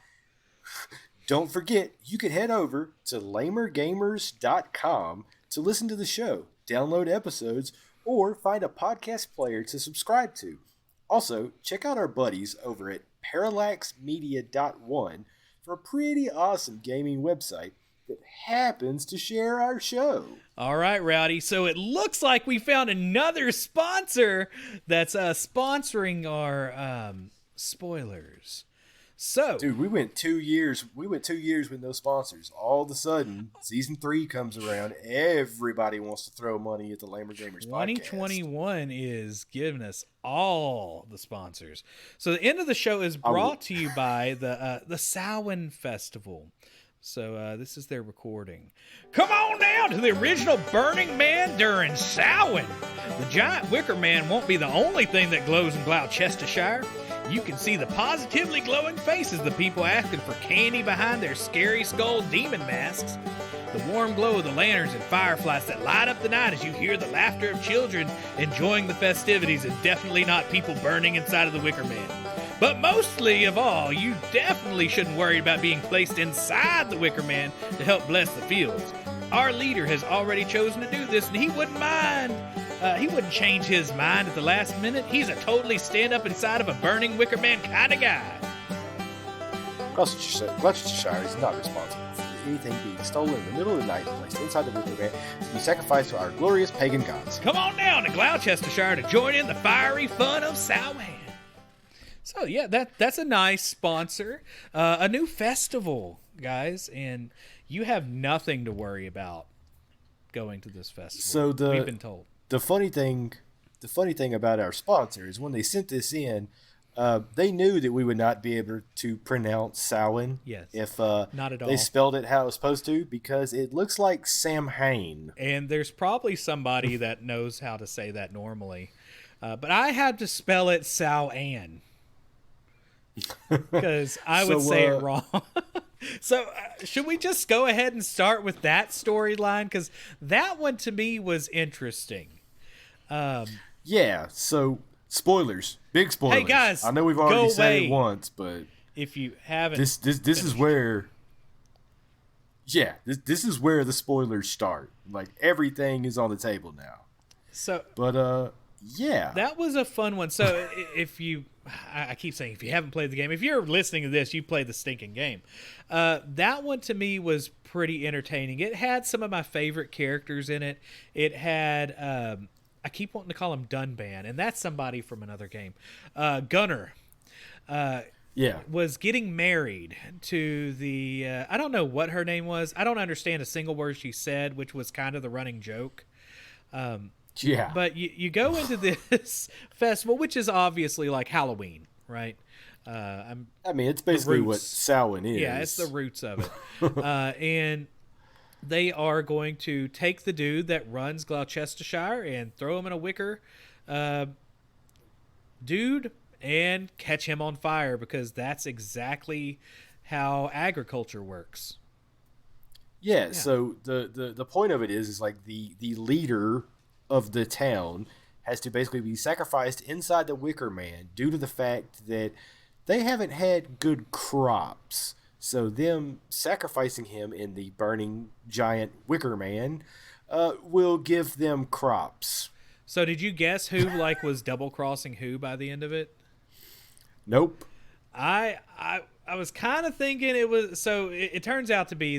don't forget you can head over to lamergamers.com to listen to the show, download episodes, or find a podcast player to subscribe to. Also, check out our buddies over at parallaxmedia.one for a pretty awesome gaming website that happens to share our show. All right, Rowdy. So it looks like we found another sponsor that's sponsoring our spoilers. So, dude, we went 2 years. We went 2 years with no sponsors. All of a sudden, season 3 comes around. Everybody wants to throw money at the Lamer Gamers podcast. 2021 is giving us all the sponsors. So the end of the show is brought to you by the Samhain Festival. So this is their recording. Come on down to the original Burning Man during Samhain. The giant wicker man won't be the only thing that glows in Gloucestershire. You can see the positively glowing faces of the people asking for candy behind their scary skull demon masks. The warm glow of the lanterns and fireflies that light up the night as you hear the laughter of children enjoying the festivities, and definitely not people burning inside of the wicker man. But mostly of all, you definitely shouldn't worry about being placed inside the Wicker Man to help bless the fields. Our leader has already chosen to do this, and he wouldn't mind. He wouldn't change his mind at the last minute. He's a totally stand up inside of a burning Wicker Man kind of guy. Gloucestershire is not responsible for anything being stolen in the middle of the night and placed inside the Wicker Man to be sacrificed to our glorious pagan gods. Come on down to Gloucestershire to join in the fiery fun of Samhain. So yeah, that's a nice sponsor, a new festival, guys, and you have nothing to worry about going to this festival. So we've been told. The funny thing about our sponsor is when they sent this in, they knew that we would not be able to pronounce Samhain. Yes, if not at all. They spelled it how it was supposed to, because it looks like Samhain. And there's probably somebody that knows how to say that normally, but I had to spell it Samhain. Because I would say it wrong. So should we just go ahead and start with that storyline? Because that one to me was interesting. Yeah, so spoilers. Big spoilers. Hey guys, I know we've already said it once, but if you haven't, this is where this is where the spoilers start. Like, everything is on the table now. So but yeah, that was a fun one. So if you, I keep saying, if you haven't played the game, if you're listening to this, you played the stinking game. That one to me was pretty entertaining. It had some of my favorite characters in it. It had, I keep wanting to call him Dunban, and that's somebody from another game. Gunnar. Was getting married to the, I don't know what her name was. I don't understand a single word she said, which was kind of the running joke. Yeah. But you go into this festival, which is obviously like Halloween, right? I mean, it's basically what Samhain is. Yeah, it's the roots of it. And they are going to take the dude that runs Gloucestershire and throw him in a wicker dude and catch him on fire, because that's exactly how agriculture works. Yeah, so the point of it is like the leader of the town has to basically be sacrificed inside the Wicker Man due to the fact that they haven't had good crops. So them sacrificing him in the burning giant Wicker Man will give them crops. So did you guess who was double crossing who by the end of it? Nope. I was kind of thinking it was. So it turns out to be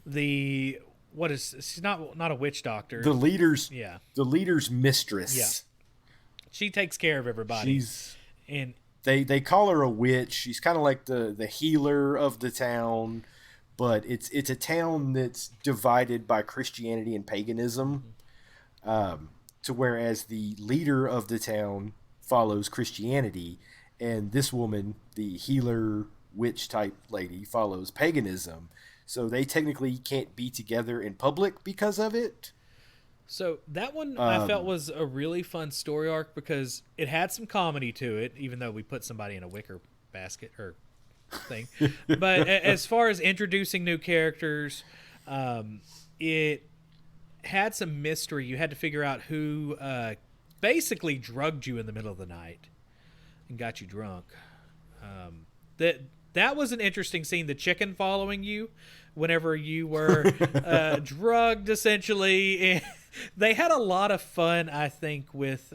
the what is, she's not a witch doctor. The leader's yeah. The leader's mistress. Yeah. She takes care of everybody. And they call her a witch. She's kind of like the healer of the town, but it's a town that's divided by Christianity and paganism. To whereas the leader of the town follows Christianity, and this woman, the healer witch type lady, follows paganism. So they technically can't be together in public because of it. So that one I felt was a really fun story arc because it had some comedy to it, even though we put somebody in a wicker basket or thing. But as far as introducing new characters, it had some mystery. You had to figure out who basically drugged you in the middle of the night and got you drunk. That was an interesting scene. The chicken following you whenever you were drugged, essentially. And they had a lot of fun, I think, with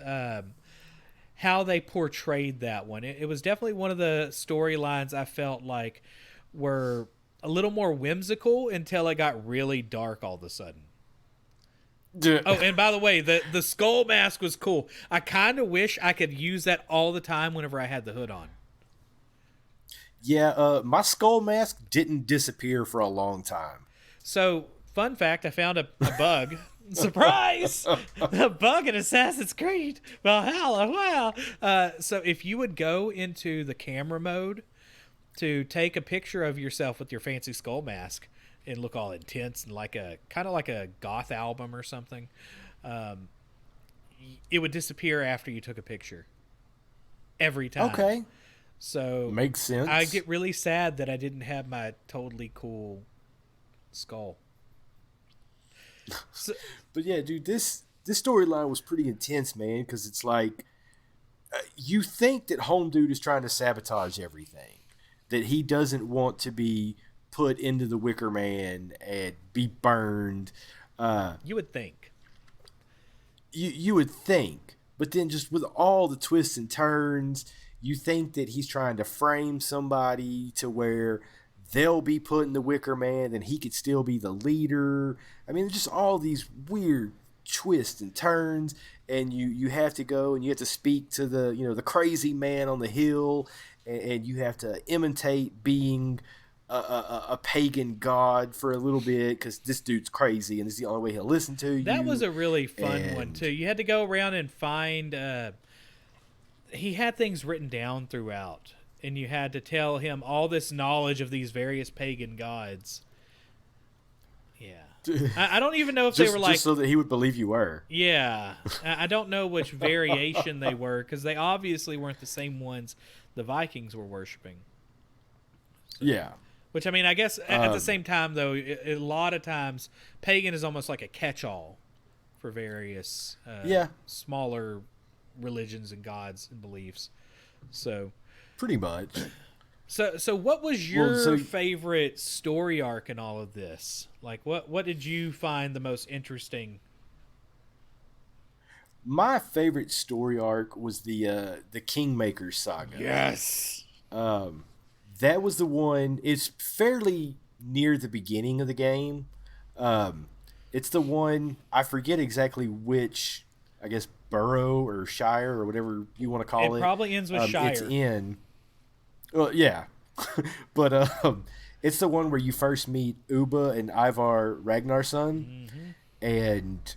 how they portrayed that one. It was definitely one of the storylines I felt like were a little more whimsical until it got really dark all of a sudden. Oh, and by the way, the skull mask was cool. I kind of wish I could use that all the time whenever I had the hood on. Yeah, my skull mask didn't disappear for a long time. So, fun fact, I found a bug. Surprise! A bug in Assassin's Creed Valhalla. Wow. So if you would go into the camera mode to take a picture of yourself with your fancy skull mask and look all intense and kind of like a goth album or something, it would disappear after you took a picture. Every time. Okay. So makes sense. I get really sad that I didn't have my totally cool skull. So, but yeah, dude, this storyline was pretty intense, man, because it's like you think that Home Dude is trying to sabotage everything, that he doesn't want to be put into the Wicker Man and be burned. You would think. You would think, but then just with all the twists and turns, you think that he's trying to frame somebody to where they'll be put in the Wicker Man, then he could still be the leader. I mean, just all these weird twists and turns, and you have to go and you have to speak to the crazy man on the hill, and you have to imitate being a pagan god for a little bit because this dude's crazy and this is the only way he'll listen to you. That was a really fun one too. You had to go around and find. He had things written down throughout, and you had to tell him all this knowledge of these various pagan gods. Yeah. I don't even know if they were like... Just so that he would believe you were. Yeah. I don't know which variation they were, because they obviously weren't the same ones the Vikings were worshiping. So, yeah. Which, I mean, I guess at the same time, though, a lot of times, pagan is almost like a catch-all for various smaller religions and gods and beliefs. So pretty much. So what was your favorite story arc in all of this? Like what did you find the most interesting? My favorite story arc was the Kingmaker saga. Yes. That was the one. It's fairly near the beginning of the game. It's the one, I forget exactly which, I guess, borough or shire or whatever you want to call it. It probably ends with shire. It's in. Well, yeah. But it's the one where you first meet Uba and Ivar Ragnarson, and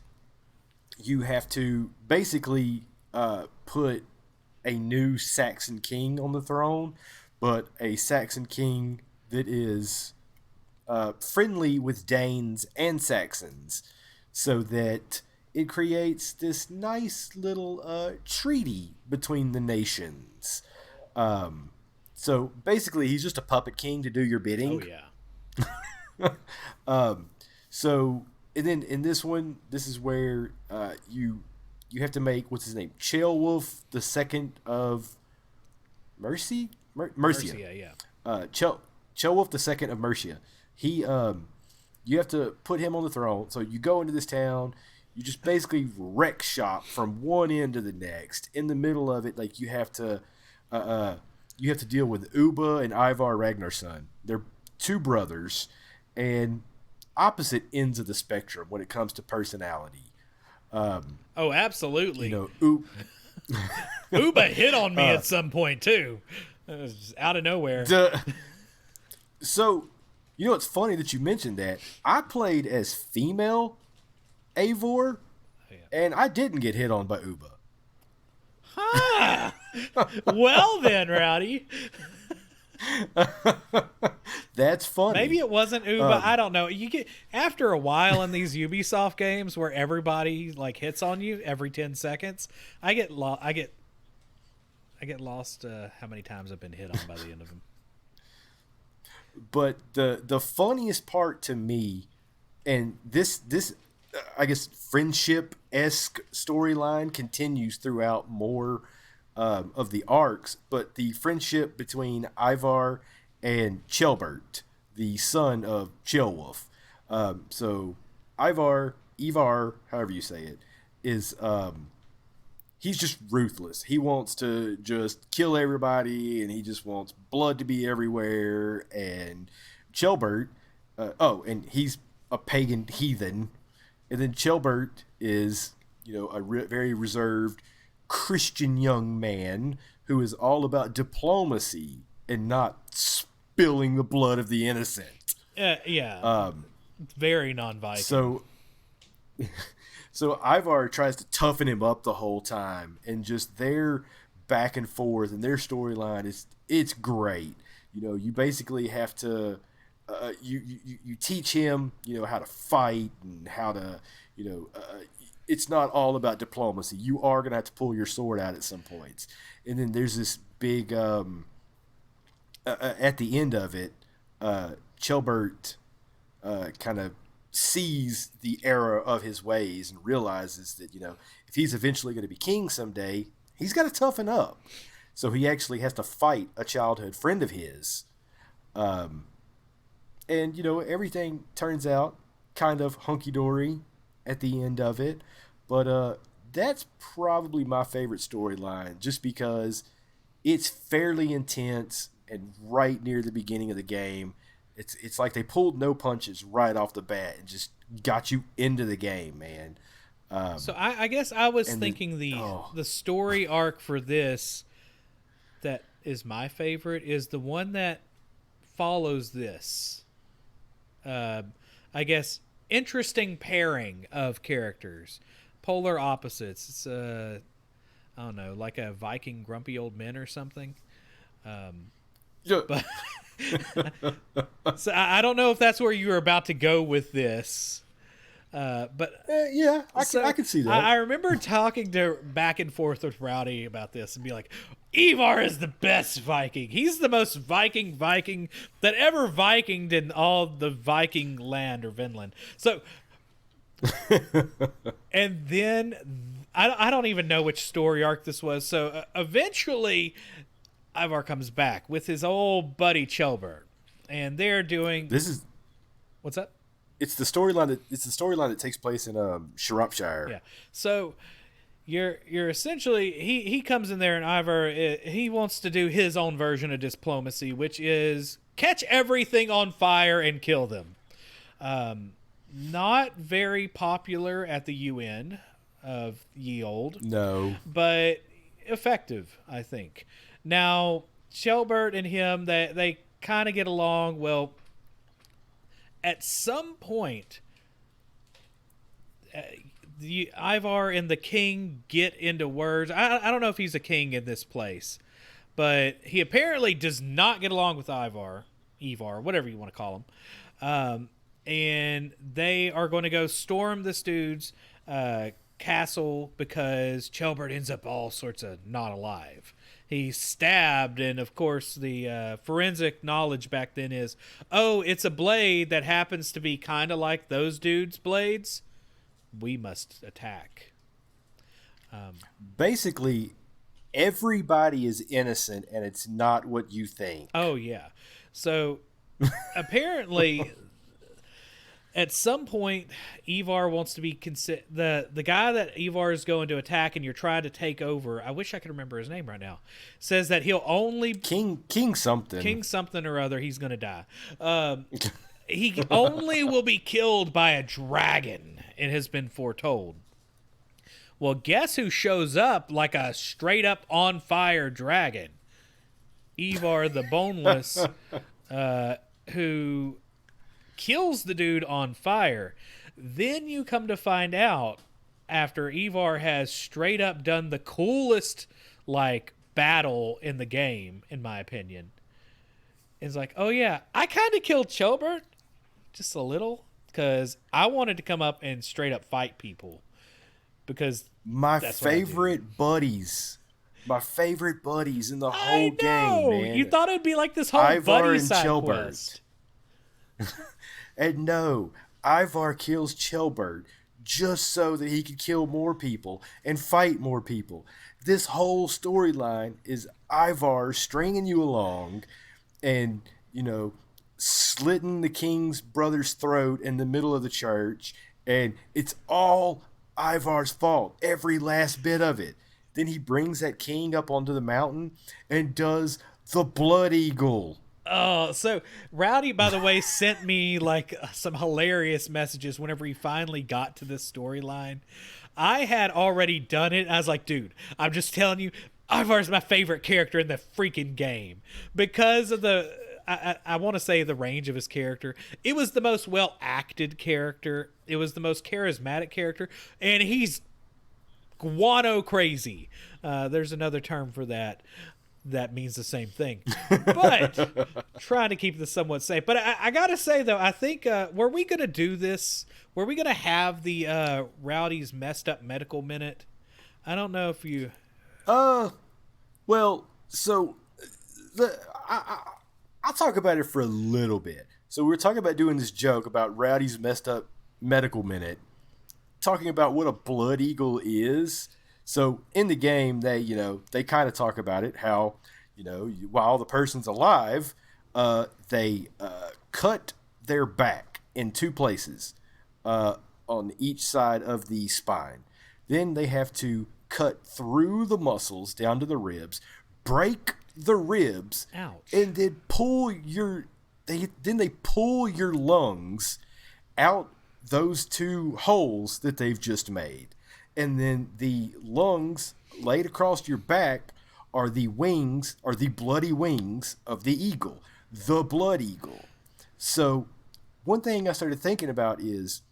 you have to basically put a new Saxon king on the throne, but a Saxon king that is friendly with Danes and Saxons, so that it creates this nice little treaty between the nations. So basically, he's just a puppet king to do your Oh bidding. yeah. So and then in this one, this is where you have to make what's his name, Ceolwulf the second of Mercia. Mercia, yeah. Ceolwulf the second of Mercia. He you have to put him on the throne. So you go into this town, you just basically wreck shop from one end to the next. In the middle of it, like you have to deal with Uba and Ivar Ragnarsson. They're two brothers and opposite ends of the spectrum when it comes to personality. Oh, absolutely. You know, Uba hit on me at some point too. It was just out of nowhere. So, you know, it's funny that you mentioned that. I played as female Eivor, and I didn't get hit on by Uba. Huh. Well then, Rowdy. That's funny. Maybe it wasn't Uba. I don't know. You get after a while in these Ubisoft games where everybody like hits on you every 10 seconds. I get lost. I get lost. How many times I've been hit on by the end of them? But the funniest part to me, and this I guess friendship-esque storyline continues throughout more of the arcs, but the friendship between Ivar and Ceolbert, the son of Ceolwulf. So Ivar, however you say it, is he's just ruthless. He wants to just kill everybody, and he just wants blood to be everywhere. And Ceolbert, and he's a pagan heathen. And then Ceolbert is, you know, a very reserved Christian young man who is all about diplomacy and not spilling the blood of the innocent. Yeah. Very non-Viking. So Ivar tries to toughen him up the whole time, and just their back and forth and their storyline it's great. You know, you basically have to you teach him, you know, how to fight and how to, you know, it's not all about diplomacy. You are going to have to pull your sword out at some points. And then there's this big at the end of it, Ceolbert kind of sees the error of his ways and realizes that, you know, if he's eventually going to be king someday, he's got to toughen up. So he actually has to fight a childhood friend of his. And, you know, everything turns out kind of hunky-dory at the end of it. But that's probably my favorite storyline, just because it's fairly intense and right near the beginning of the game. It's like they pulled no punches right off the bat and just got you into the game, man. So I guess I was thinking the story arc for this that is my favorite is the one that follows this. I guess interesting pairing of characters, polar opposites. It's I don't know, like a Viking grumpy old men or something. But so I don't know if that's where you were about to go with this. But yeah, I can see that. I remember talking to back and forth with Rowdy about this and be like, Ivar is the best Viking. He's the most Viking that ever Vikinged in all the Viking land or Vinland. So, and then I don't even know which story arc this was. So eventually, Ivar comes back with his old buddy Ceolbert, and they're doing. What's that? It's the storyline that takes place in Shropshire. Yeah. So you're essentially he comes in there, and Ivar he wants to do his own version of diplomacy, which is catch everything on fire and kill them. Not very popular at the UN of ye old. No. But effective, I think. Now, Ceolbert and him, they kind of get along. Well, at some point, Ivar and the king get into words. I don't know if he's a king in this place, but he apparently does not get along with Ivar, whatever you want to call him. And they are going to go storm this dude's castle because Chelbert ends up all sorts of not alive. He's stabbed, and of course the forensic knowledge back then is, oh, it's a blade that happens to be kind of like those dudes' blades. We must attack. Basically, everybody is innocent, and it's not what you think. Oh, yeah. So apparently at some point Ivar wants to be the guy that Ivar is going to attack and you're trying to take over. I wish I could remember his name right now. Says that he'll only King something or other. He's going to die. He only will be killed by a dragon. It has been foretold. Well, guess who shows up like a straight up on fire dragon? Ivar the Boneless, who kills the dude on fire. Then you come to find out, after Ivar has straight up done the coolest battle in the game, in my opinion, is like, oh yeah, I kind of killed Chelbert just a little because I wanted to come up and straight up fight people because my favorite buddies in the whole game, man. You thought it would be like this whole Ivar buddy and side Chelbert. quest. And no, Ivar kills Chelbert just so that he could kill more people and fight more people. This whole storyline is Ivar stringing you along and, slitting the king's brother's throat in the middle of the church, and it's all Ivar's fault, every last bit of it. Then he brings that king up onto the mountain and does the Blood Eagle. Oh, so Rowdy, by the way, sent me some hilarious messages whenever he finally got to this storyline. I had already done it. I was like, dude, I'm just telling you, Ivar's my favorite character in the freaking game because of I want to say the range of his character. It was the most well-acted character. It was the most charismatic character. And he's guano crazy. There's another term for that. That means the same thing. But trying to keep this somewhat safe. But I got to say, though, I think, were we going to do this? Were we going to have the Rowdy's Messed Up Medical Minute? I don't know if you... Well, so... I'll talk about it for a little bit. So we were talking about doing this joke about Rowdy's Messed Up Medical Minute, talking about what a Blood Eagle is. So in the game, they kind of talk about it, how, while the person's alive, they cut their back in two places on each side of the spine. Then they have to cut through the muscles down to the ribs, break the ribs, ouch, and then pull they pull your lungs out those two holes that they've just made. And then the lungs laid across your back are the wings, are the bloody wings of the eagle, the Blood Eagle. So one thing I started thinking about is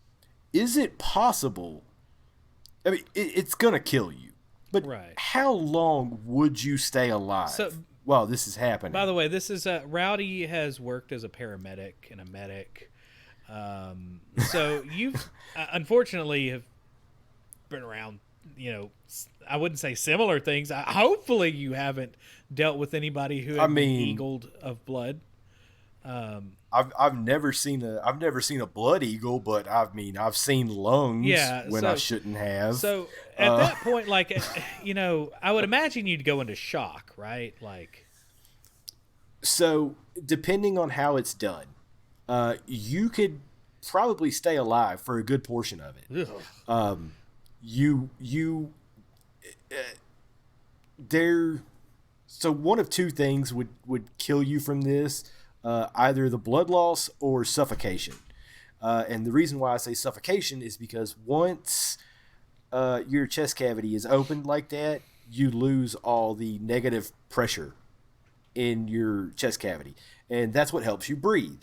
it possible? I mean, it's going to kill you. But right. How long would you stay alive while this is happening? By the way, this is Rowdy has worked as a paramedic and a medic. So you've unfortunately have been around, I wouldn't say similar things. Hopefully you haven't dealt with anybody who had been eagled of blood. I've never seen a blood eagle, but I've seen lungs when I shouldn't have. So at that point, I would imagine you'd go into shock, right? So depending on how it's done, you could probably stay alive for a good portion of it. So one of two things would kill you from this, either the blood loss or suffocation. And the reason why I say suffocation is because once your chest cavity is opened like that, you lose all the negative pressure in your chest cavity, and that's what helps you breathe.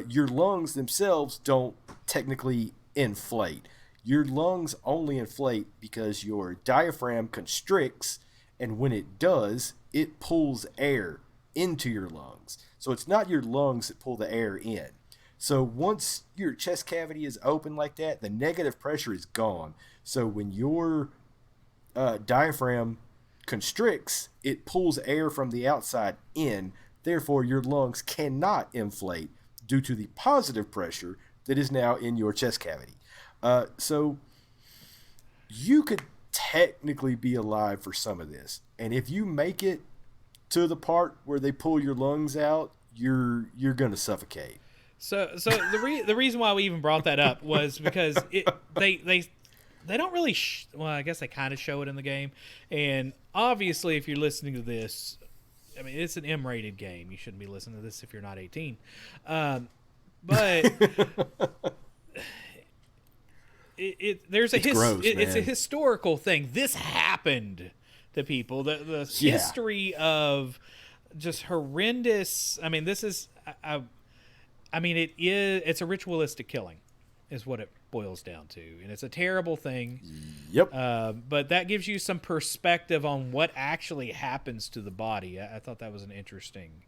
Your lungs themselves don't technically inflate. your lungs only inflate because your diaphragm constricts, and when it does, it pulls air into your lungs. So it's not your lungs that pull the air in. So once your chest cavity is open like that, the negative pressure is gone. So when your diaphragm constricts, it pulls air from the outside in. Therefore, your lungs cannot inflate due to the positive pressure that is now in your chest cavity. So you could technically be alive for some of this. And if you make it to the part where they pull your lungs out, you're going to suffocate. So the reason why we even brought that up was because they don't really well, I guess they kind of show it in the game. And obviously, if you're listening to this, I mean, it's an M-rated game. You shouldn't be listening to this if you're not 18. But there's a gross, it's a historical thing. This happened to people. The history of just horrendous. I mean, this is. I mean, it's a ritualistic killing, is what it boils down to, and it's a terrible thing. Yep. But that gives you some perspective on what actually happens to the body. I thought that was an interesting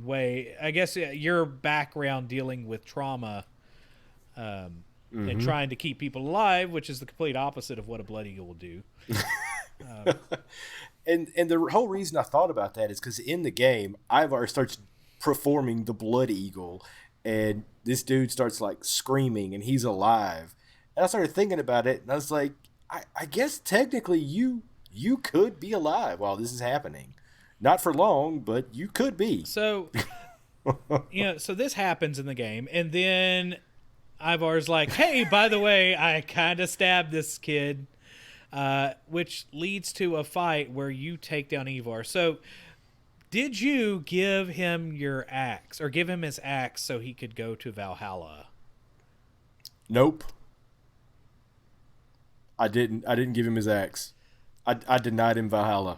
way. I guess your background dealing with trauma and trying to keep people alive, which is the complete opposite of what a blood eagle will do. And the whole reason I thought about that is because in the game, Ivar starts performing the blood eagle, and this dude starts like screaming, and he's alive. And I started thinking about it, and I was like, I guess technically you could be alive while this is happening. Not for long, but you could be. So, so this happens in the game, and then Ivar's like, hey, by the way, I kind of stabbed this kid, which leads to a fight where you take down Ivar. So did you give him your axe, or give him his axe so he could go to Valhalla? Nope. I didn't give him his axe. I denied him Valhalla.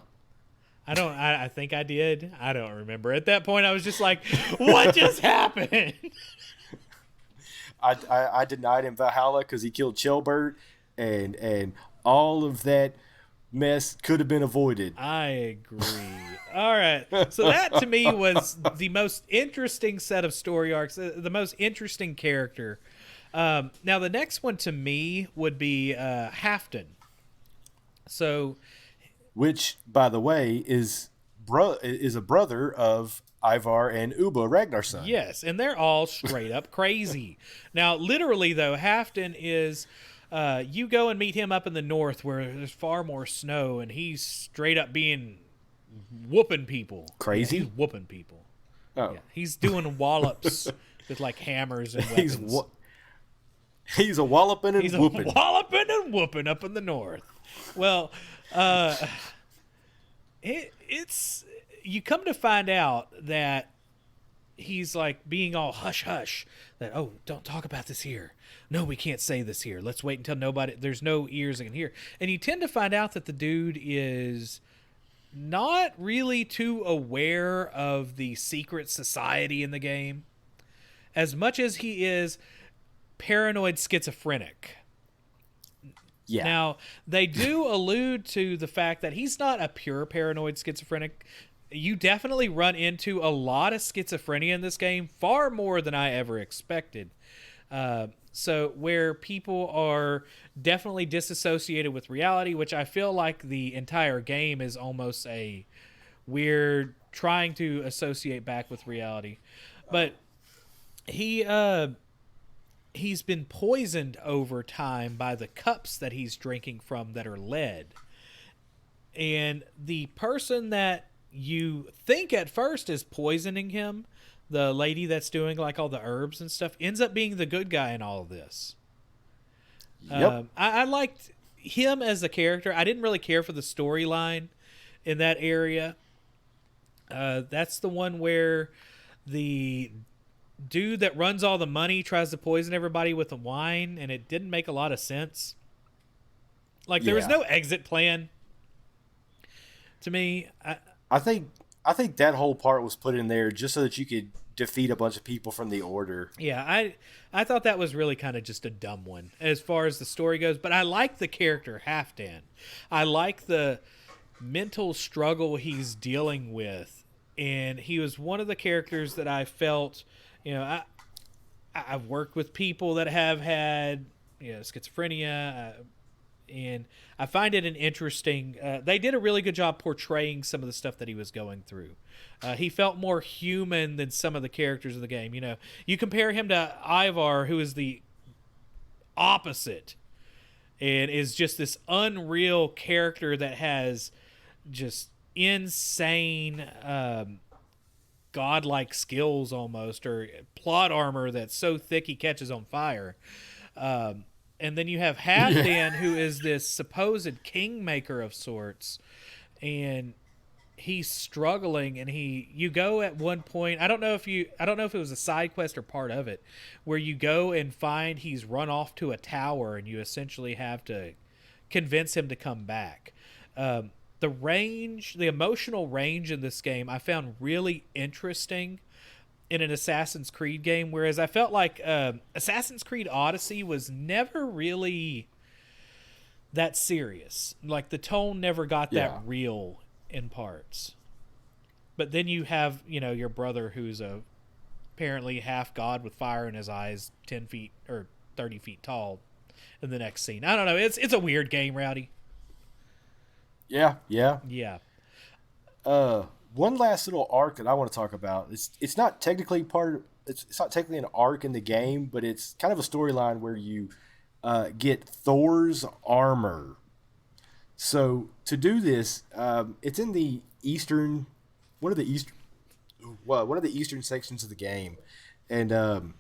I think I did. I don't remember. At that point, I was just like, what just happened? I denied him Valhalla because he killed Chelbert, and all of that mess could have been avoided. I agree. All right. So that to me was the most interesting set of story arcs, the most interesting character. Now the next one to me would be Halfdan. So, which, by the way, is a brother of Ivar and Ubba Ragnarsson. Yes, and they're all straight up crazy. Now, literally though, Halfdan is. You go and meet him up in the north where there's far more snow, and he's straight up being whooping people. Crazy? Yeah, he's whooping people. Oh. Yeah, he's doing wallops with like hammers and weapons. He's a walloping and whooping. He's a walloping and whooping up in the north. Well, it's you come to find out that he's like being all hush hush, that don't talk about this here. No, we can't say this here. Let's wait until there's no ears that can hear. And you tend to find out that the dude is not really too aware of the secret society in the game, as much as he is paranoid schizophrenic. Yeah. Now, they do allude to the fact that he's not a pure paranoid schizophrenic. You definitely run into a lot of schizophrenia in this game, far more than I ever expected. So where people are definitely disassociated with reality, which I feel like the entire game is almost a weird trying to associate back with reality. But he's been poisoned over time by the cups that he's drinking from that are lead. And the person that you think at first is poisoning him, the lady that's doing like all the herbs and stuff, ends up being the good guy in all of this. Yep. I liked him as a character. I didn't really care for the storyline in that area. That's the one where the dude that runs all the money tries to poison everybody with the wine, and it didn't make a lot of sense. Like, there was no exit plan to me. I think I think that whole part was put in there just so that you could defeat a bunch of people from the Order. Yeah, I thought that was really kind of just a dumb one as far as the story goes, but I like the character Halfdan. I like the mental struggle he's dealing with, and he was one of the characters that I felt, I've worked with people that have had schizophrenia, and I find it an interesting. They did a really good job portraying some of the stuff that he was going through. He felt more human than some of the characters of the game. You compare him to Ivar, who is the opposite, and is just this unreal character that has just insane godlike skills almost, or plot armor that's so thick he catches on fire. And then you have Halfdan, who is this supposed kingmaker of sorts, and he's struggling. And you go at one point. I don't know if it was a side quest or part of it, where you go and find he's run off to a tower, and you essentially have to convince him to come back. The emotional range in this game, I found really interesting in an Assassin's Creed game, whereas I felt like Assassin's Creed Odyssey was never really that serious. Like, the tone never got that real in parts. But then you have, your brother who's apparently half god with fire in his eyes, 10 feet or 30 feet tall in the next scene. I don't know. It's a weird game, Rowdy. Yeah. Yeah. One last little arc that I want to talk about. It's not technically it's not technically an arc in the game, but it's kind of a storyline where you get Thor's armor. So to do this, it's in the one of the eastern sections of the game, and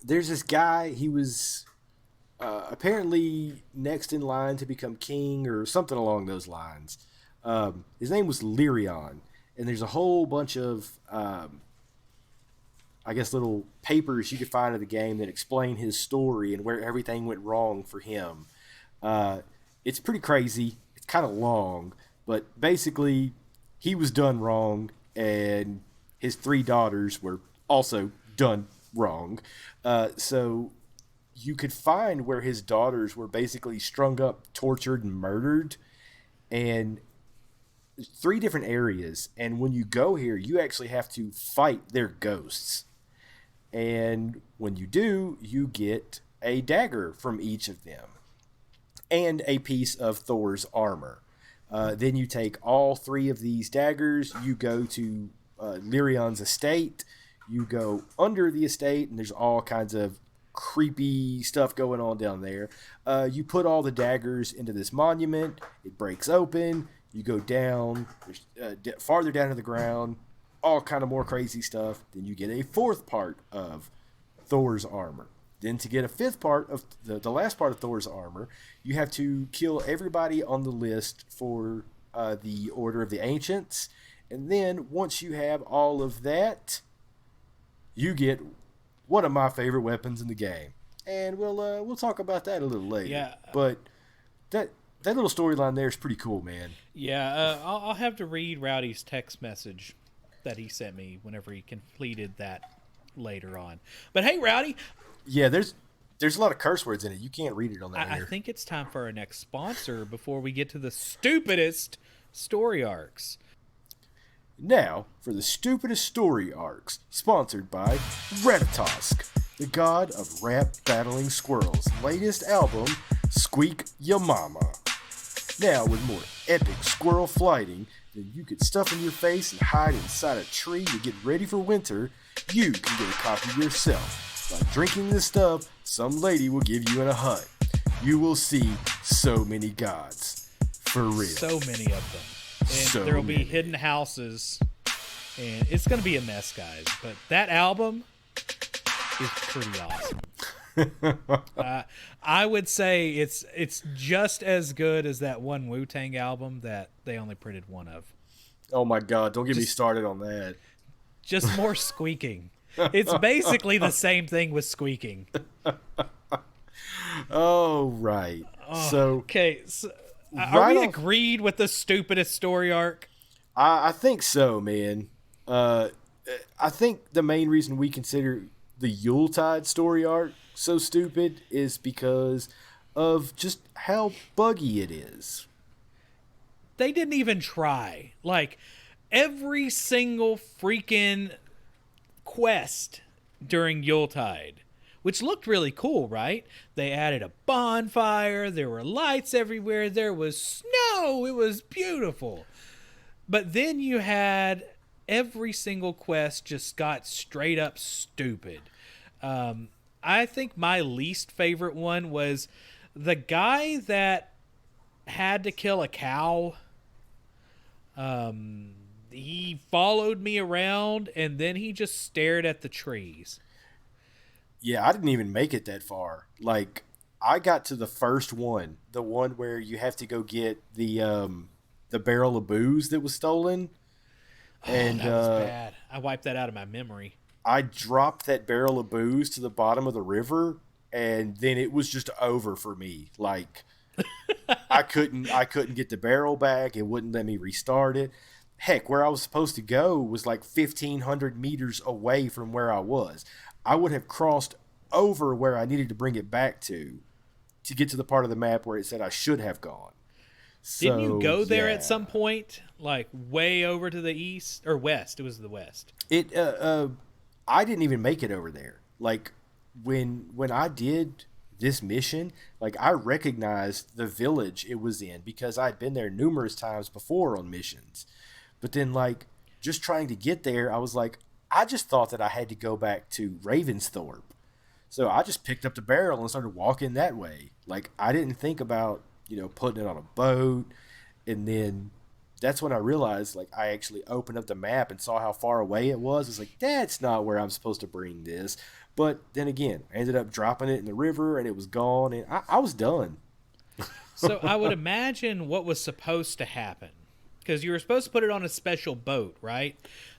there's this guy. He was apparently next in line to become king or something along those lines. His name was Lyrion, and there's a whole bunch of, little papers you could find in the game that explain his story and where everything went wrong for him. It's pretty crazy. It's kind of long, but basically he was done wrong, and his 3 daughters were also done wrong. So you could find where his daughters were basically strung up, tortured, and murdered, and 3 different areas, and when you go here, you actually have to fight their ghosts. And when you do, you get a dagger from each of them and a piece of Thor's armor. Then you take all 3 of these daggers, you go to Lyrion's estate, you go under the estate, and there's all kinds of creepy stuff going on down there. You put all the daggers into this monument, it breaks open. You go down, farther down to the ground, all kind of more crazy stuff. Then you get a 4th part of Thor's armor. Then to get a 5th part of the last part of Thor's armor, you have to kill everybody on the list for the Order of the Ancients. And then once you have all of that, you get one of my favorite weapons in the game. And we'll talk about that a little later. Yeah. But that little storyline there is pretty cool, man. Yeah, I'll have to read Rowdy's text message that he sent me whenever he completed that later on. But hey, Rowdy. Yeah, there's a lot of curse words in it. You can't read it on that I think it's time for our next sponsor before we get to the stupidest story arcs. Now, for the stupidest story arcs, sponsored by Ratatosk, the god of rap-battling squirrels' latest album, Squeak Ya Mama. Now, with more epic squirrel flighting than you could stuff in your face and hide inside a tree to get ready for winter, you can get a copy yourself. By drinking this stuff, some lady will give you in a hut. You will see so many gods. For real. So many of them. And there will be hidden houses. And it's going to be a mess, guys. But that album is pretty awesome. I would say it's just as good as that one Wu-Tang album that they only printed one of. Oh my God, don't get me started on that. Just more squeaking. It's basically the same thing with squeaking. Oh, right. Okay, so are we agreed with the stupidest story arc? I think so, man. Uh, I think the main reason we consider the Yuletide story arc so stupid is because of just how buggy it is. They didn't even try. Like, every single freaking quest during Yuletide, which looked really cool, right? They added a bonfire, there were lights everywhere, there was snow, it was beautiful. But then you had every single quest just got straight up stupid. I think my least favorite one was the guy that had to kill a cow. He followed me around and then he just stared at the trees. Yeah, I didn't even make it that far. Like, I got to the first one, the one where you have to go get the barrel of booze that was stolen, Oh, and that was bad. I wiped that out of my memory. I dropped that barrel of booze to the bottom of the river, and then it was just over for me. Like, I couldn't get the barrel back. It wouldn't let me restart it. Heck, where I was supposed to go was like 1,500 meters away from where I was. I would have crossed over where I needed to bring it back to get to the part of the map where it said I should have gone. Didn't you So go there yeah, at some point? Like way over to the east or west? It was the west. it I didn't even make it over there. Like when I did this mission, like I recognized the village it was in because I'd been there numerous times before on missions. But then like just trying to get there, I was like, I just thought that I had to go back to Ravensthorpe. So I just picked up the barrel and started walking that way. Like I didn't think about, putting it on a boat, and then that's when I realized like I actually opened up the map and saw how far away it was. It's like that's not where I'm supposed to bring this. But then again, I ended up dropping it in the river and it was gone, and I was done. So I would imagine what was supposed to happen, because you were supposed to put it on a special boat, right?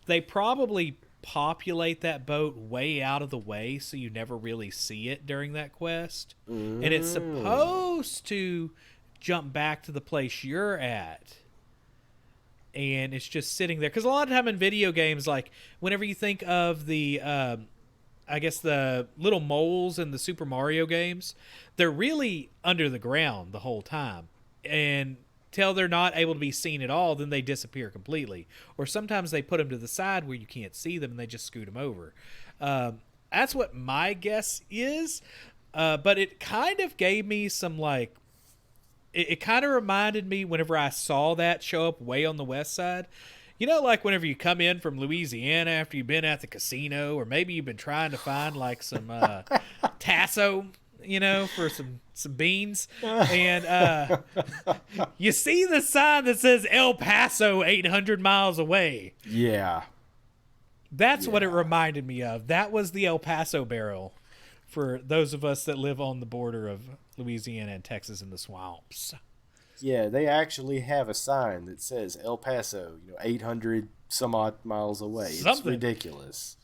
They probably populate that boat way out of the way so you never really see it during that quest. And it's supposed to jump back to the place you're at. And it's just sitting there. Because a lot of time in video games, like, whenever you think of the, I guess, the little moles in the Super Mario games, they're really under the ground the whole time. And till they're not able to be seen at all, then they disappear completely. Or sometimes they put them to the side where you can't see them and they just scoot them over. That's what my guess is. But it kind of gave me some, like, it kind of reminded me whenever I saw that show up way on the west side. You know, like whenever you come in from Louisiana after you've been at the casino, or maybe you've been trying to find like some tasso, for some beans, and you see the sign that says El Paso 800 miles away. Yeah. That's what it reminded me of. That was the El Paso barrel for those of us that live on the border of Louisiana and Texas in the swamps. Yeah, they actually have a sign that says El Paso, 800 some odd miles away. It's Something. ridiculous.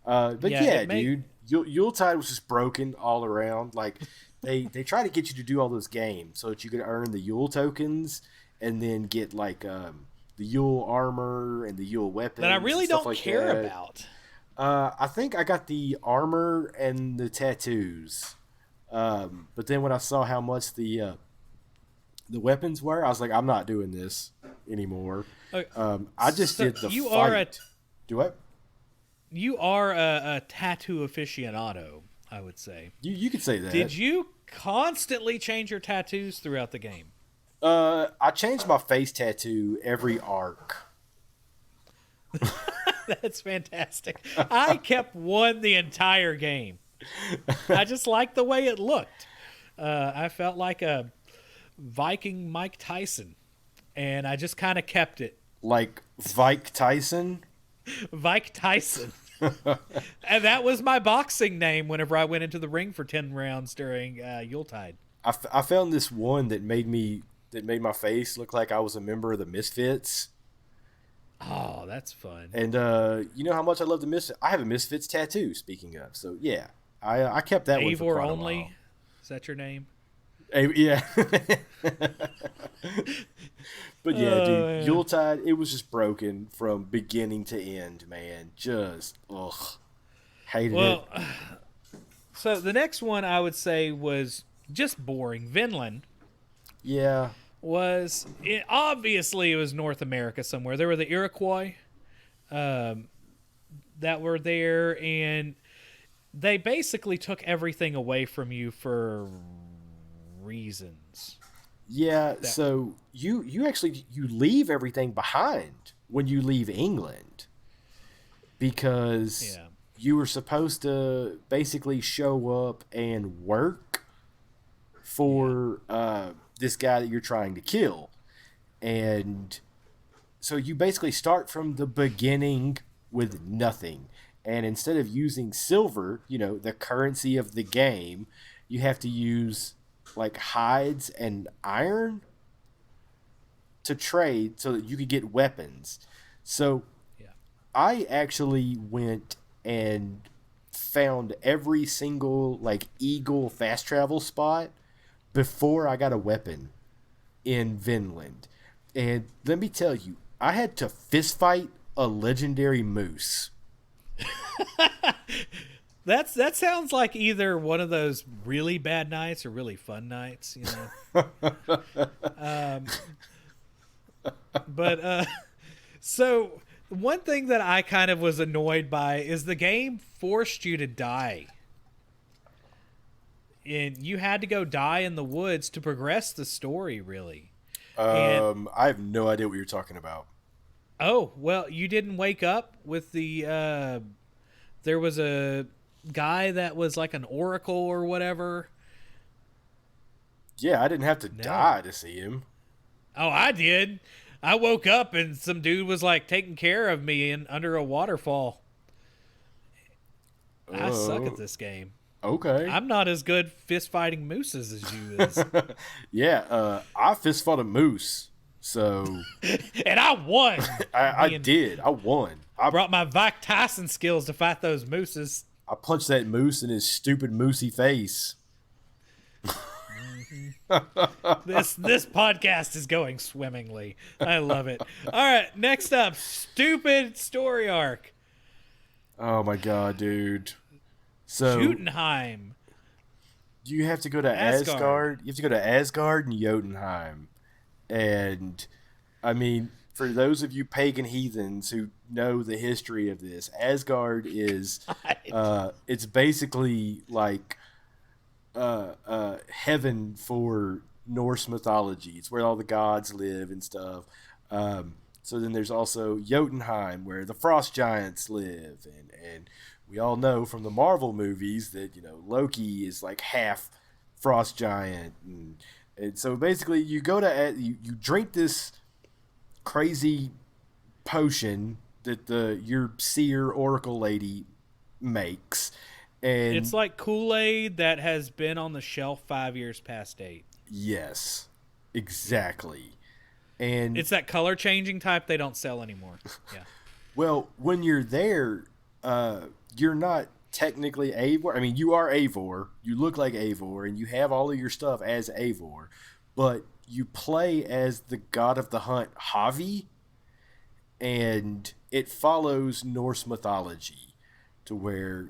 But Yeah, dude, Yuletide was just broken all around. Like, they try to get you to do all those games so that you can earn the Yule tokens and then get, like, the Yule armor and the Yule weapons. That I really and stuff don't like care that. about. I think I got the armor and the tattoos. But then when I saw how much the weapons were, I was like, I'm not doing this anymore. Okay. I just So did the you fight. Do what? You are a tattoo aficionado, I would say. You could say that. Did you constantly change your tattoos throughout the game? I changed my face tattoo every arc. That's fantastic. I kept one the entire game. I just liked the way it looked. I felt like a Viking Mike Tyson, and I just kind of kept it. Like Vike Tyson? Mike Tyson. And that was my boxing name whenever I went into the ring for 10 rounds during Yuletide. I found this one that made my face look like I was a member of the Misfits. Oh, that's fun. And you know how much I love the Misfits? I have a Misfits tattoo, speaking of. So, yeah, I kept that one for Eivor quite a only? while. Is that your name? Yeah. But yeah, dude, Man. Yuletide, it was just broken from beginning to end, man. Just, ugh. Hated it. Well, so the next one I would say was just boring. Vinland Yeah. obviously it was North America somewhere. There were the Iroquois that were there, and they basically took everything away from you for reasons. Yeah, That so you actually you leave everything behind when you leave England because yeah, you were supposed to basically show up and work yeah, for this guy that you're trying to kill. And so you basically start from the beginning with nothing. And instead of using silver, the currency of the game, you have to use like hides and iron to trade so that you could get weapons. So yeah. I actually went and found every single like eagle fast travel spot before I got a weapon in Vinland. And let me tell you, I had to fist fight a legendary moose. That sounds like either one of those really bad nights or really fun nights, you know. But so one thing that I kind of was annoyed by is the game forced you to die. And you had to go die in the woods to progress the story, really. And I have no idea what you're talking about. oh, well, you didn't wake up with the there was a guy that was like an oracle or whatever. Yeah, I didn't have to No. die to see him. Oh, I did. I woke up and some dude was like taking care of me under a waterfall. I suck at Oh, this game. okay. I'm not as good fist fighting mooses as you is. Yeah, I fist fought a moose, so And I won. I Being- did. I won. I Brought my Mike Tyson skills to fight those mooses. I punched that moose in his stupid moosey face. This podcast is going swimmingly. I love it. All right, next up, stupid story arc. Oh my god, dude. So Jotunheim. you have to go to Asgard. Asgard. You have to go to Asgard and Jotunheim. And I mean, for those of you pagan heathens who know the history of this, Asgard is it's basically like heaven for Norse mythology. It's where all the gods live and stuff. So then there's also Jotunheim, where the frost giants live, and we all know from the Marvel movies that Loki is like half frost giant, and so basically you go to you drink this crazy potion that your seer oracle lady makes, and It's like Kool-Aid that has been on the shelf 5 years past date. yes, exactly. And It's that color changing type they don't sell anymore. Yeah. well, when you're there, you're not technically Eivor. I mean, you are Eivor. You look like Eivor, and you have all of your stuff as Eivor, but you play as the god of the hunt, Havi, and it follows Norse mythology to where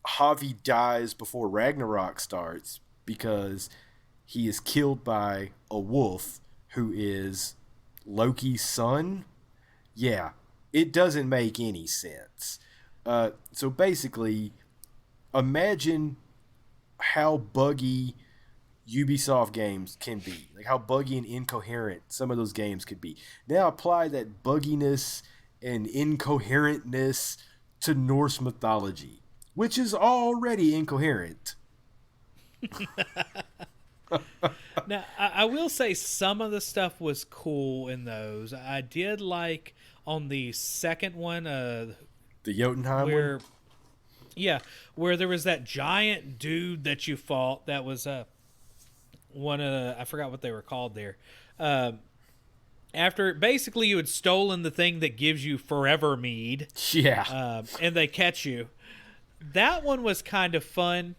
Havi dies before Ragnarok starts because he is killed by a wolf who is Loki's son. Yeah, it doesn't make any sense. So basically, imagine how buggy Ubisoft games can be. Like how buggy and incoherent some of those games could be. Now apply that bugginess and incoherentness to Norse mythology, which is already incoherent. Now, I will say some of the stuff was cool in those. I did like on the second one, The Jotunheim where, one? yeah, where there was that giant dude that you fought. That was one of the, I forgot what they were called there. After basically you had stolen the thing that gives you forever mead, Yeah. and they catch you. That one was kind of fun.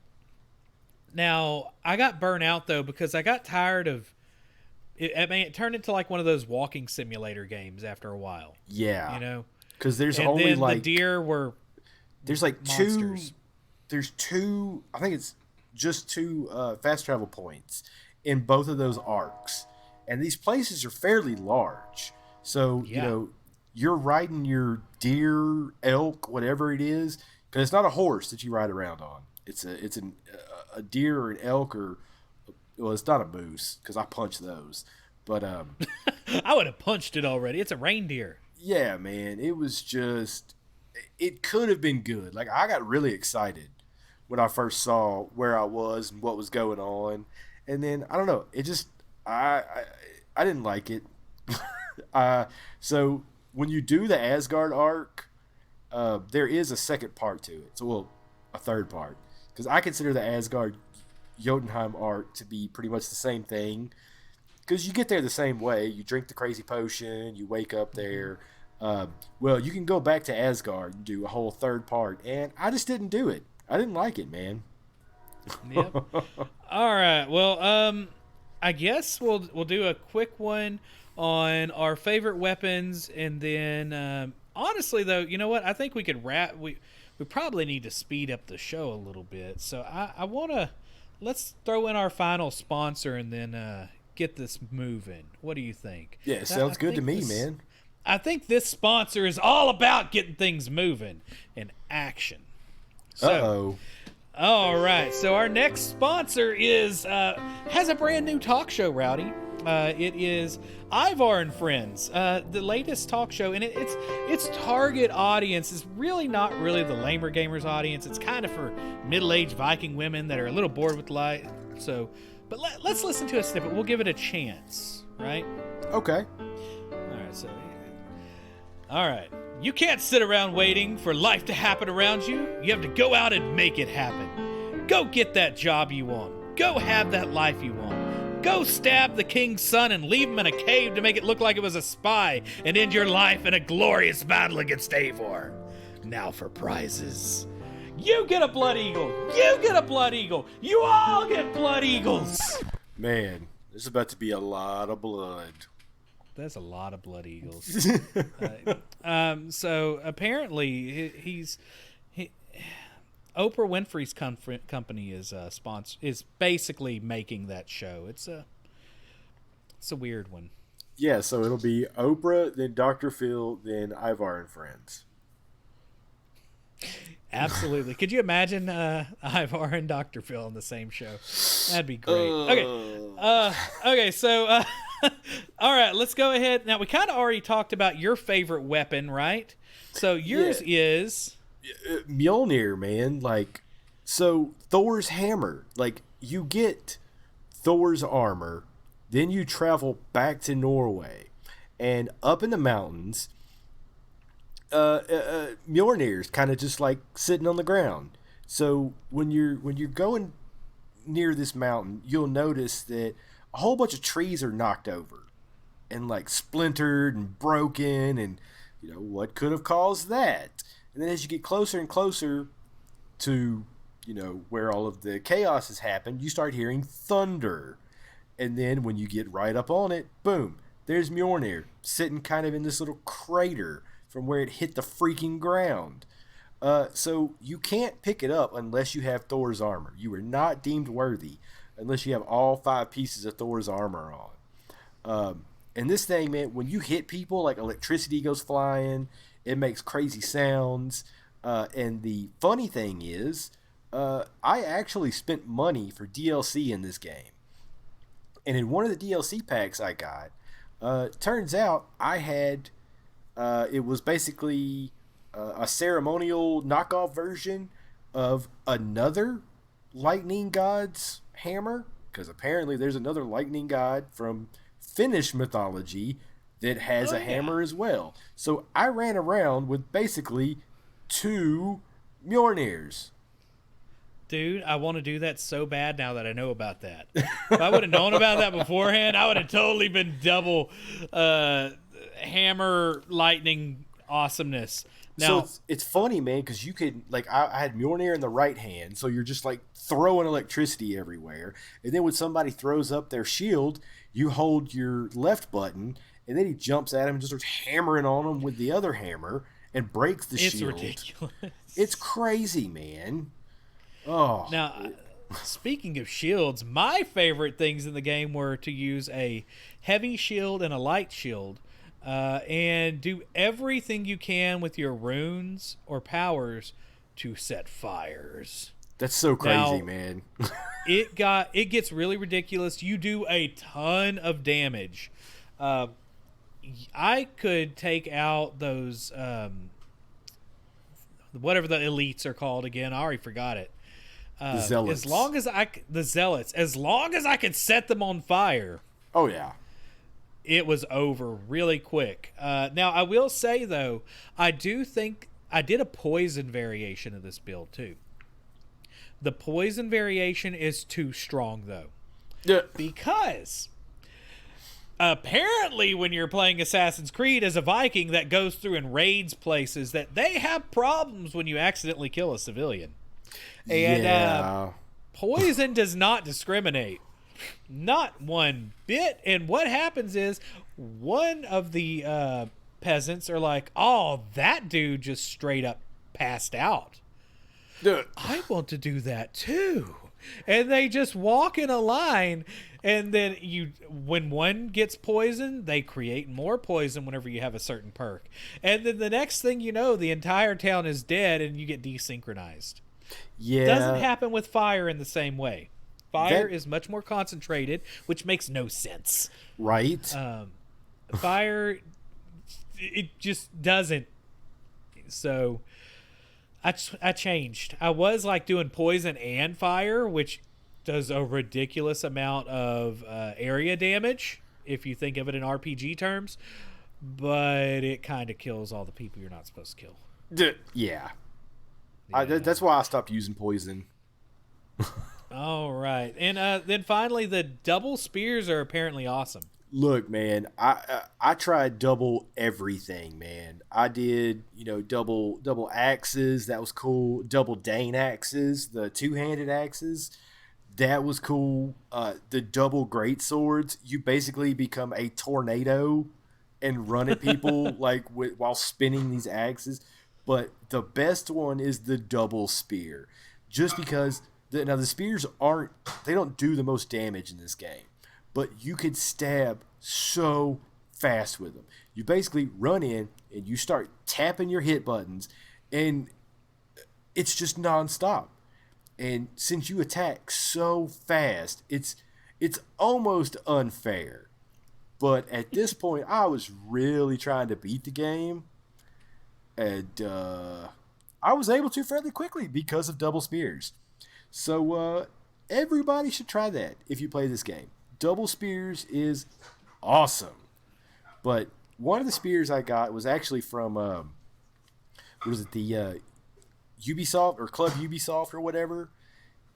Now, I got burnt out, though, because I got tired of it. I mean, it turned into like one of those walking simulator games after a while. Yeah. You know? Because there's And only then like the deer were there's like monsters. there's two, I think it's just two fast travel points in both of those arcs, and these places are fairly large. So Yeah. you're riding your deer, elk, whatever it is, because it's not a horse that you ride around on. A deer or an elk, or well, it's not a moose because I punch those, but I would have punched it already. It's a reindeer. yeah, man, it was just, it could have been good. Like, I got really excited when I first saw where I was and what was going on, and then I don't know, it just I didn't like it. So when you do the Asgard arc, there is a second part to it. So, well, a third part, because I consider the Asgard Jotunheim arc to be pretty much the same thing. Because you get there the same way. You drink the crazy potion. You wake up there. Well, you can go back to Asgard and do a whole third part, and I just didn't do it. I didn't like it, man. Yep. All right. Well, I guess we'll do a quick one on our favorite weapons, and then honestly, though, you know what? I think we could wrap. We probably need to speed up the show a little bit. So I want to let's throw in our final sponsor, and then get this moving. What do you think? Yeah, it sounds good to me, man. I think this sponsor is all about getting things moving and action. So, Uh-oh. all right. So our next sponsor is has a brand new talk show, Rowdy. It is Ivar and Friends, the latest talk show, and its target audience is really not really the lamer gamers audience. It's kind of for middle-aged Viking women that are a little bored with life. So, but let's listen to a snippet. We'll give it a chance, right? Okay. All right. So, all right. You can't sit around waiting for life to happen around you. You have to go out and make it happen. Go get that job you want. Go have that life you want. Go stab the king's son and leave him in a cave to make it look like it was a spy and end your life in a glorious battle against Eivor. Now for prizes. You get a blood eagle. You get a blood eagle. You all get blood eagles. Man, there's about to be a lot of blood. That's a lot of blood eagles. So apparently he's Oprah Winfrey's company is basically making that show. It's a weird one. Yeah, so it'll be Oprah, then Dr. Phil, then Ivar and Friends. Absolutely. Could you imagine Ivar and Dr. Phil on the same show? That'd be great. Okay. So, all right, let's go ahead. Now, we kind of already talked about your favorite weapon, right? So yours is Mjolnir, man. Like, so Thor's hammer. Like, you get Thor's armor, then you travel back to Norway, and up in the mountains, Mjolnir's kind of just like sitting on the ground. So when you're going near this mountain, you'll notice that a whole bunch of trees are knocked over and like splintered and broken, and what could have caused that. And then as you get closer and closer to where all of the chaos has happened, you start hearing thunder. And then when you get right up on it, boom, there's Mjolnir sitting kind of in this little crater from where it hit the freaking ground. So you can't pick it up unless you have Thor's armor. You are not deemed worthy unless you have all 5 pieces of Thor's armor on. And this thing, man, when you hit people, like electricity goes flying, it makes crazy sounds. And the funny thing is, I actually spent money for DLC in this game. And in one of the DLC packs I got, turns out I had, it was basically a ceremonial knockoff version of another lightning god's hammer, because apparently there's another lightning god from Finnish mythology that has a hammer as well. So I ran around with basically 2 Mjolnirs. Dude, I want to do that so bad now that I know about that. If I would have known about that beforehand, I would have totally been double hammer lightning awesomeness. So Now, it's funny, man, because you could like I had Mjolnir in the right hand, so you're just like throwing electricity everywhere, and then when somebody throws up their shield, you hold your left button, and then he jumps at him and just starts hammering on him with the other hammer and breaks the it's shield. ridiculous. It's crazy, man. Oh, Now, speaking of shields, my favorite things in the game were to use a heavy shield and a light shield, and do everything you can with your runes or powers to set fires. that's so crazy, Now, man. it gets really ridiculous. You do a ton of damage. Uh, I could take out those whatever the elites are called again. I already forgot it. The zealots. The zealots, as long as I could set them on fire, Oh yeah. it was over really quick. Now I will say though, I do think I did a poison variation of this build too. The poison variation is too strong though, Yeah. because apparently when you're playing Assassin's Creed as a Viking that goes through and raids places, that they have problems when you accidentally kill a civilian. And Yeah. poison does not discriminate. Not one bit. And what happens is one of the peasants are like, oh, that dude just straight up passed out. Yeah. I want to do that too. And they just walk in a line, and then when one gets poisoned, they create more poison whenever you have a certain perk. And then the next thing you know, the entire town is dead and you get desynchronized. Yeah. Doesn't happen with fire in the same way. Fire That- is much more concentrated, which makes no sense. Right. Fire, it just doesn't. So I changed. I was like doing poison and fire, which does a ridiculous amount of area damage if you think of it in RPG terms, but it kind of kills all the people you're not supposed to kill. Yeah. Yeah. That's why I stopped using poison. All right, and then finally, the double spears are apparently awesome. Look, man, I tried double everything, man. I did, double axes. That was cool. Double Dane axes, the two-handed axes. That was cool. The double great swords. You basically become a tornado and run at people while spinning these axes. But the best one is the double spear, just because now the spears don't do the most damage in this game, but you could stab so fast with them. You basically run in and you start tapping your hit buttons, and it's just nonstop. And since you attack so fast, it's almost unfair. But at this point, I was really trying to beat the game, and I was able to fairly quickly because of double spears. So everybody should try that if you play this game. Double spears is awesome. But one of the spears I got was actually from the Ubisoft or Club Ubisoft or whatever,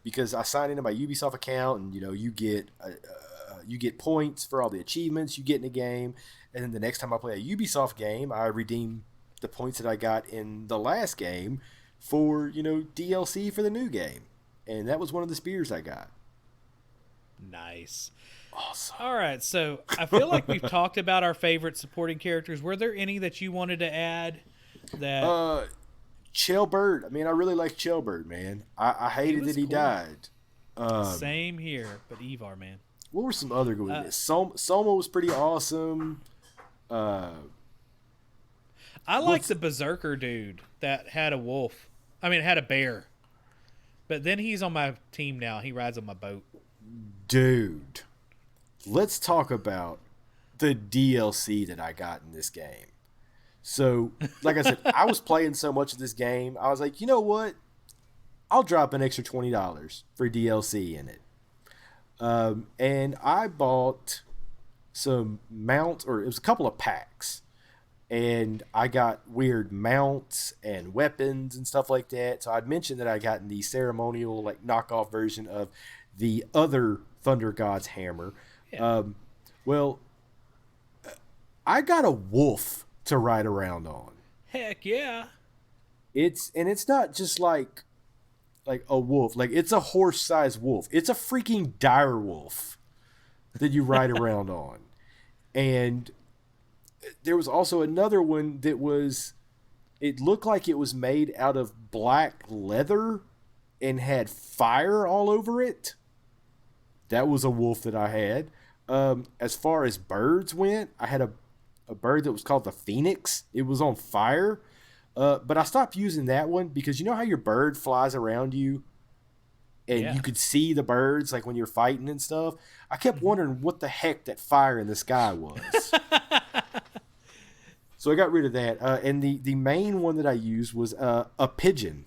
because I signed into my Ubisoft account, and you get points for all the achievements you get in the game, and then the next time I play a Ubisoft game, I redeem the points that I got in the last game for DLC for the new game, and that was one of the spears I got. Nice. Awesome. All right, so I feel like we've talked about our favorite supporting characters. Were there any that you wanted to add? That Chellbird. I mean, I really like Chellbird, man. I hated that he cool. died. Same here, but Evar, man. What were some other good ones? Soma was pretty awesome. I like the Berserker dude that had a wolf. I mean, had a bear. But then he's on my team now. He rides on my boat. Dude, let's talk about the DLC that I got in this game. So, like I said, I was playing so much of this game, I was like, you know what? I'll drop an extra $20 for DLC in it. And I bought some mounts, or it was a couple of packs. And I got weird mounts and weapons and stuff like that. So I'd mentioned that I got the ceremonial, knockoff version of the other Thunder God's hammer. Yeah. I got a wolf to ride around on. Heck yeah. It's not just like a wolf. Like it's a horse-sized wolf. It's a freaking dire wolf that you ride around on. And there was also another one that was it looked like it was made out of black leather and had fire all over it. That was a wolf that I had. As far as birds went, I had a bird that was called the phoenix. It was on fire. But I stopped using that one because you know how your bird flies around you and Yeah. you could see the birds like when you're fighting and stuff. I kept wondering what the heck that fire in the sky was. So I got rid of that. And the main one that I used was a pigeon.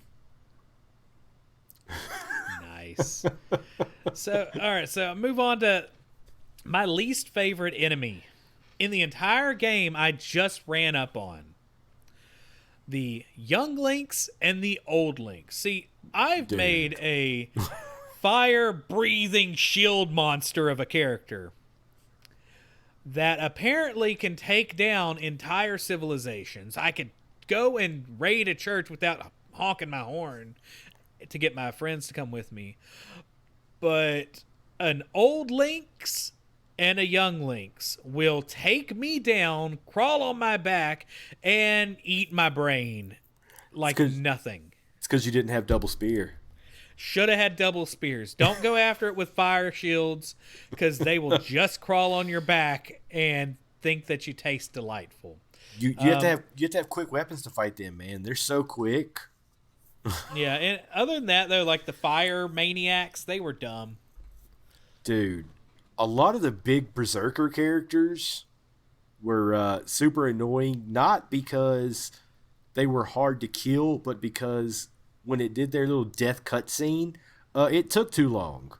Nice. So, all right. So, move on to my least favorite enemy in the entire game. I just ran up on the young Lynx and the old Lynx. See, I've Dude. made a fire-breathing shield monster of a character that apparently can take down entire civilizations. I could go and raid a church without honking my horn to get my friends to come with me. But an old lynx and a young lynx will take me down, crawl on my back, and eat my brain like nothing. It's because you didn't have double spear. Should have had double spears. Don't go after it with fire shields because they will just crawl on your back and think that you taste delightful. You have to have quick weapons to fight them, man. They're so quick. Yeah, and other than that, though, like the fire maniacs, they were dumb. Dude, a lot of the big berserker characters were super annoying, not because they were hard to kill, but because when it did their little death cutscene, it took too long.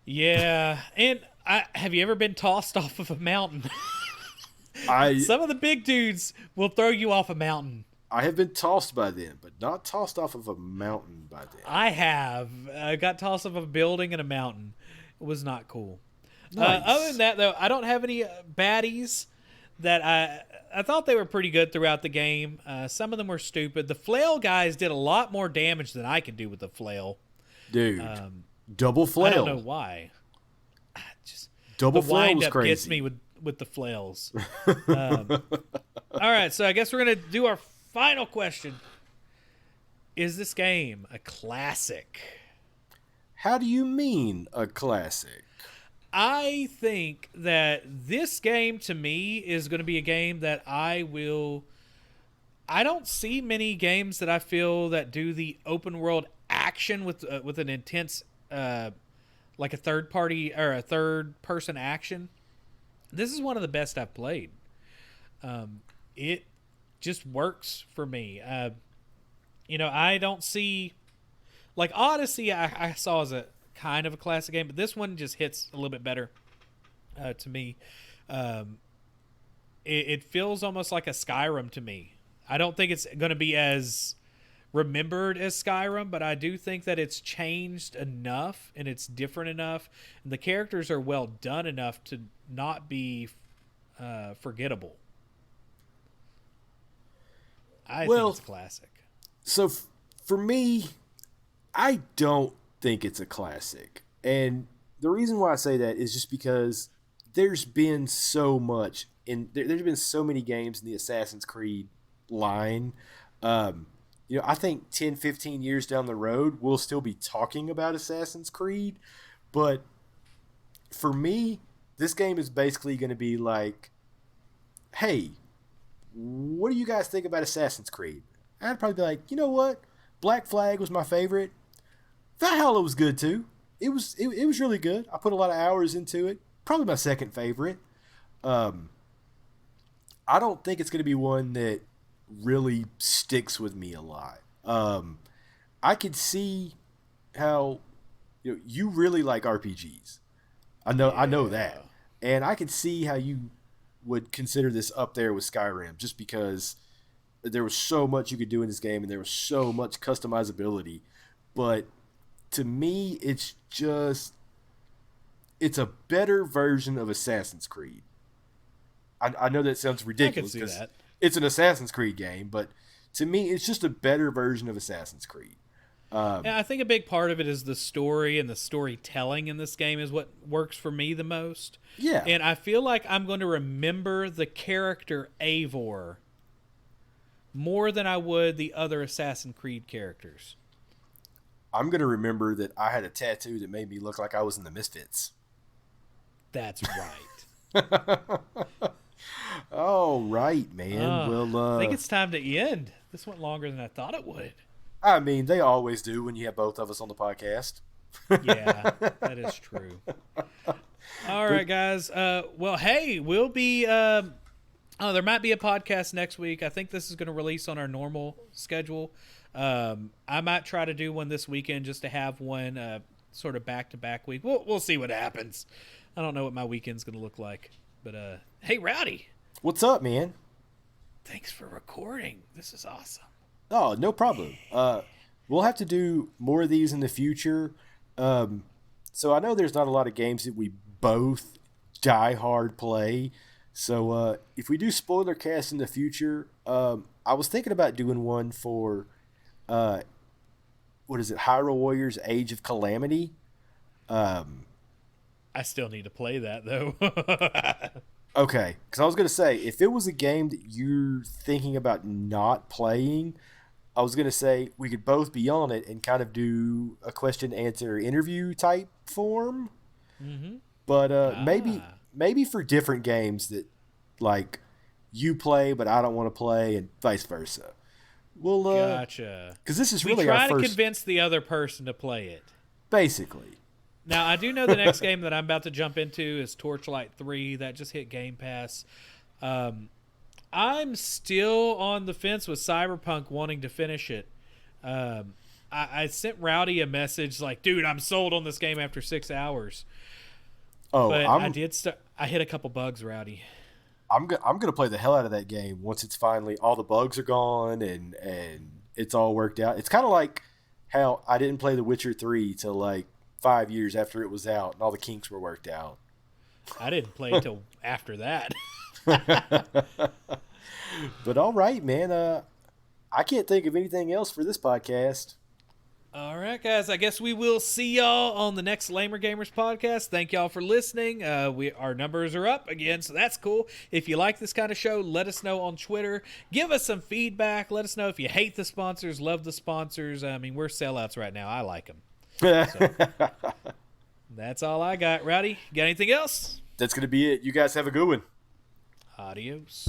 Yeah, and have you ever been tossed off of a mountain? Some of the big dudes will throw you off a mountain. I have been tossed by them, but not tossed off of a mountain by them. I have. I got tossed off of a building and a mountain. It was not cool. Nice. Other than that, though, I don't have any baddies that I thought they were pretty good throughout the game. Some of them were stupid. The flail guys did a lot more damage than I could do with the flail. Dude, double flail. I don't know why. Just double the flail was wind-up crazy. gets me with the flails. All right, so I guess we're gonna do our final question. Is this game a classic? How do you mean a classic? I think that this game, to me, is going to be a game that I don't see many games that I feel that do the open world action with an intense, like a third party or a third person action. This is one of the best I've played. It just works for me. I don't see, like Odyssey, I saw as a kind of a classic game, but this one just hits a little bit better to me. It feels almost like a Skyrim to me. I don't think it's going to be as remembered as Skyrim, but I do think that it's changed enough and it's different enough, and the characters are well done enough to not be forgettable. I think it's a classic. So for me, I don't think it's a classic. And the reason why I say that is just because there's been so much there's been so many games in the Assassin's Creed line. I think 10, 15 years down the road, we'll still be talking about Assassin's Creed. But for me, this game is basically going to be like, hey, what do you guys think about Assassin's Creed? I'd probably be like, you know what? Black Flag was my favorite. Valhalla was good too. It was really good. I put a lot of hours into it. Probably my second favorite. I don't think it's going to be one that really sticks with me a lot. I could see how you really like RPGs. I know that, and I could see how you would consider this up there with Skyrim, just because there was so much you could do in this game and there was so much customizability. But to me, it's a better version of Assassin's Creed. I know that sounds ridiculous. I could see that. it's an Assassin's Creed game, but to me, it's just a better version of Assassin's Creed. Yeah, I think a big part of it is the story and the storytelling in this game is what works for me the most. Yeah. And I feel like I'm going to remember the character Eivor more than I would the other Assassin's Creed characters. I'm going to remember that I had a tattoo that made me look like I was in the Misfits. That's right. All right, man. I think it's time to end. This went longer than I thought it would. I mean, they always do when you have both of us on the podcast. Yeah, that is true. All right, guys. Well, hey, we'll be. There might be a podcast next week. I think this is going to release on our normal schedule. I might try to do one this weekend just to have one sort of back-to-back week. We'll see what happens. I don't know what my weekend's going to look like. But, hey, Rowdy. What's up, man? Thanks for recording. This is awesome. Oh, no problem. We'll have to do more of these in the future. So I know there's not a lot of games that we both die hard play. So if we do SpoilerCast in the future, I was thinking about doing one for, what is it, Hyrule Warriors Age of Calamity. I still need to play that, though. Okay, because I was going to say, if it was a game that you're thinking about not playing, I was going to say we could both be on it and kind of do a question-answer interview type form. Mm-hmm. But maybe for different games that, like, you play but I don't want to play and vice versa. We'll, gotcha. Because this is really we try our first... to convince the other person to play it. Basically. Now, I do know the next game that I'm about to jump into is Torchlight 3. That just hit Game Pass. I'm still on the fence with Cyberpunk wanting to finish it. I sent Rowdy a message like, dude, I'm sold on this game after 6 hours. Oh, but I hit a couple bugs, Rowdy. I'm gonna play the hell out of that game once it's finally all the bugs are gone and it's all worked out. It's kind of like how I didn't play The Witcher 3 till like 5 years after it was out and all the kinks were worked out. I didn't play until after that. But all right, man. I can't think of anything else for this podcast. All right, guys. I guess we will see y'all on the next Lamer Gamers podcast. Thank y'all for listening. Our numbers are up again, so that's cool. If you like this kind of show, let us know on Twitter. Give us some feedback. Let us know if you hate the sponsors, love the sponsors. I mean, we're sellouts right now. I like them. So, that's all I got. Rowdy, you got anything else? That's going to be it. You guys have a good one. Adios.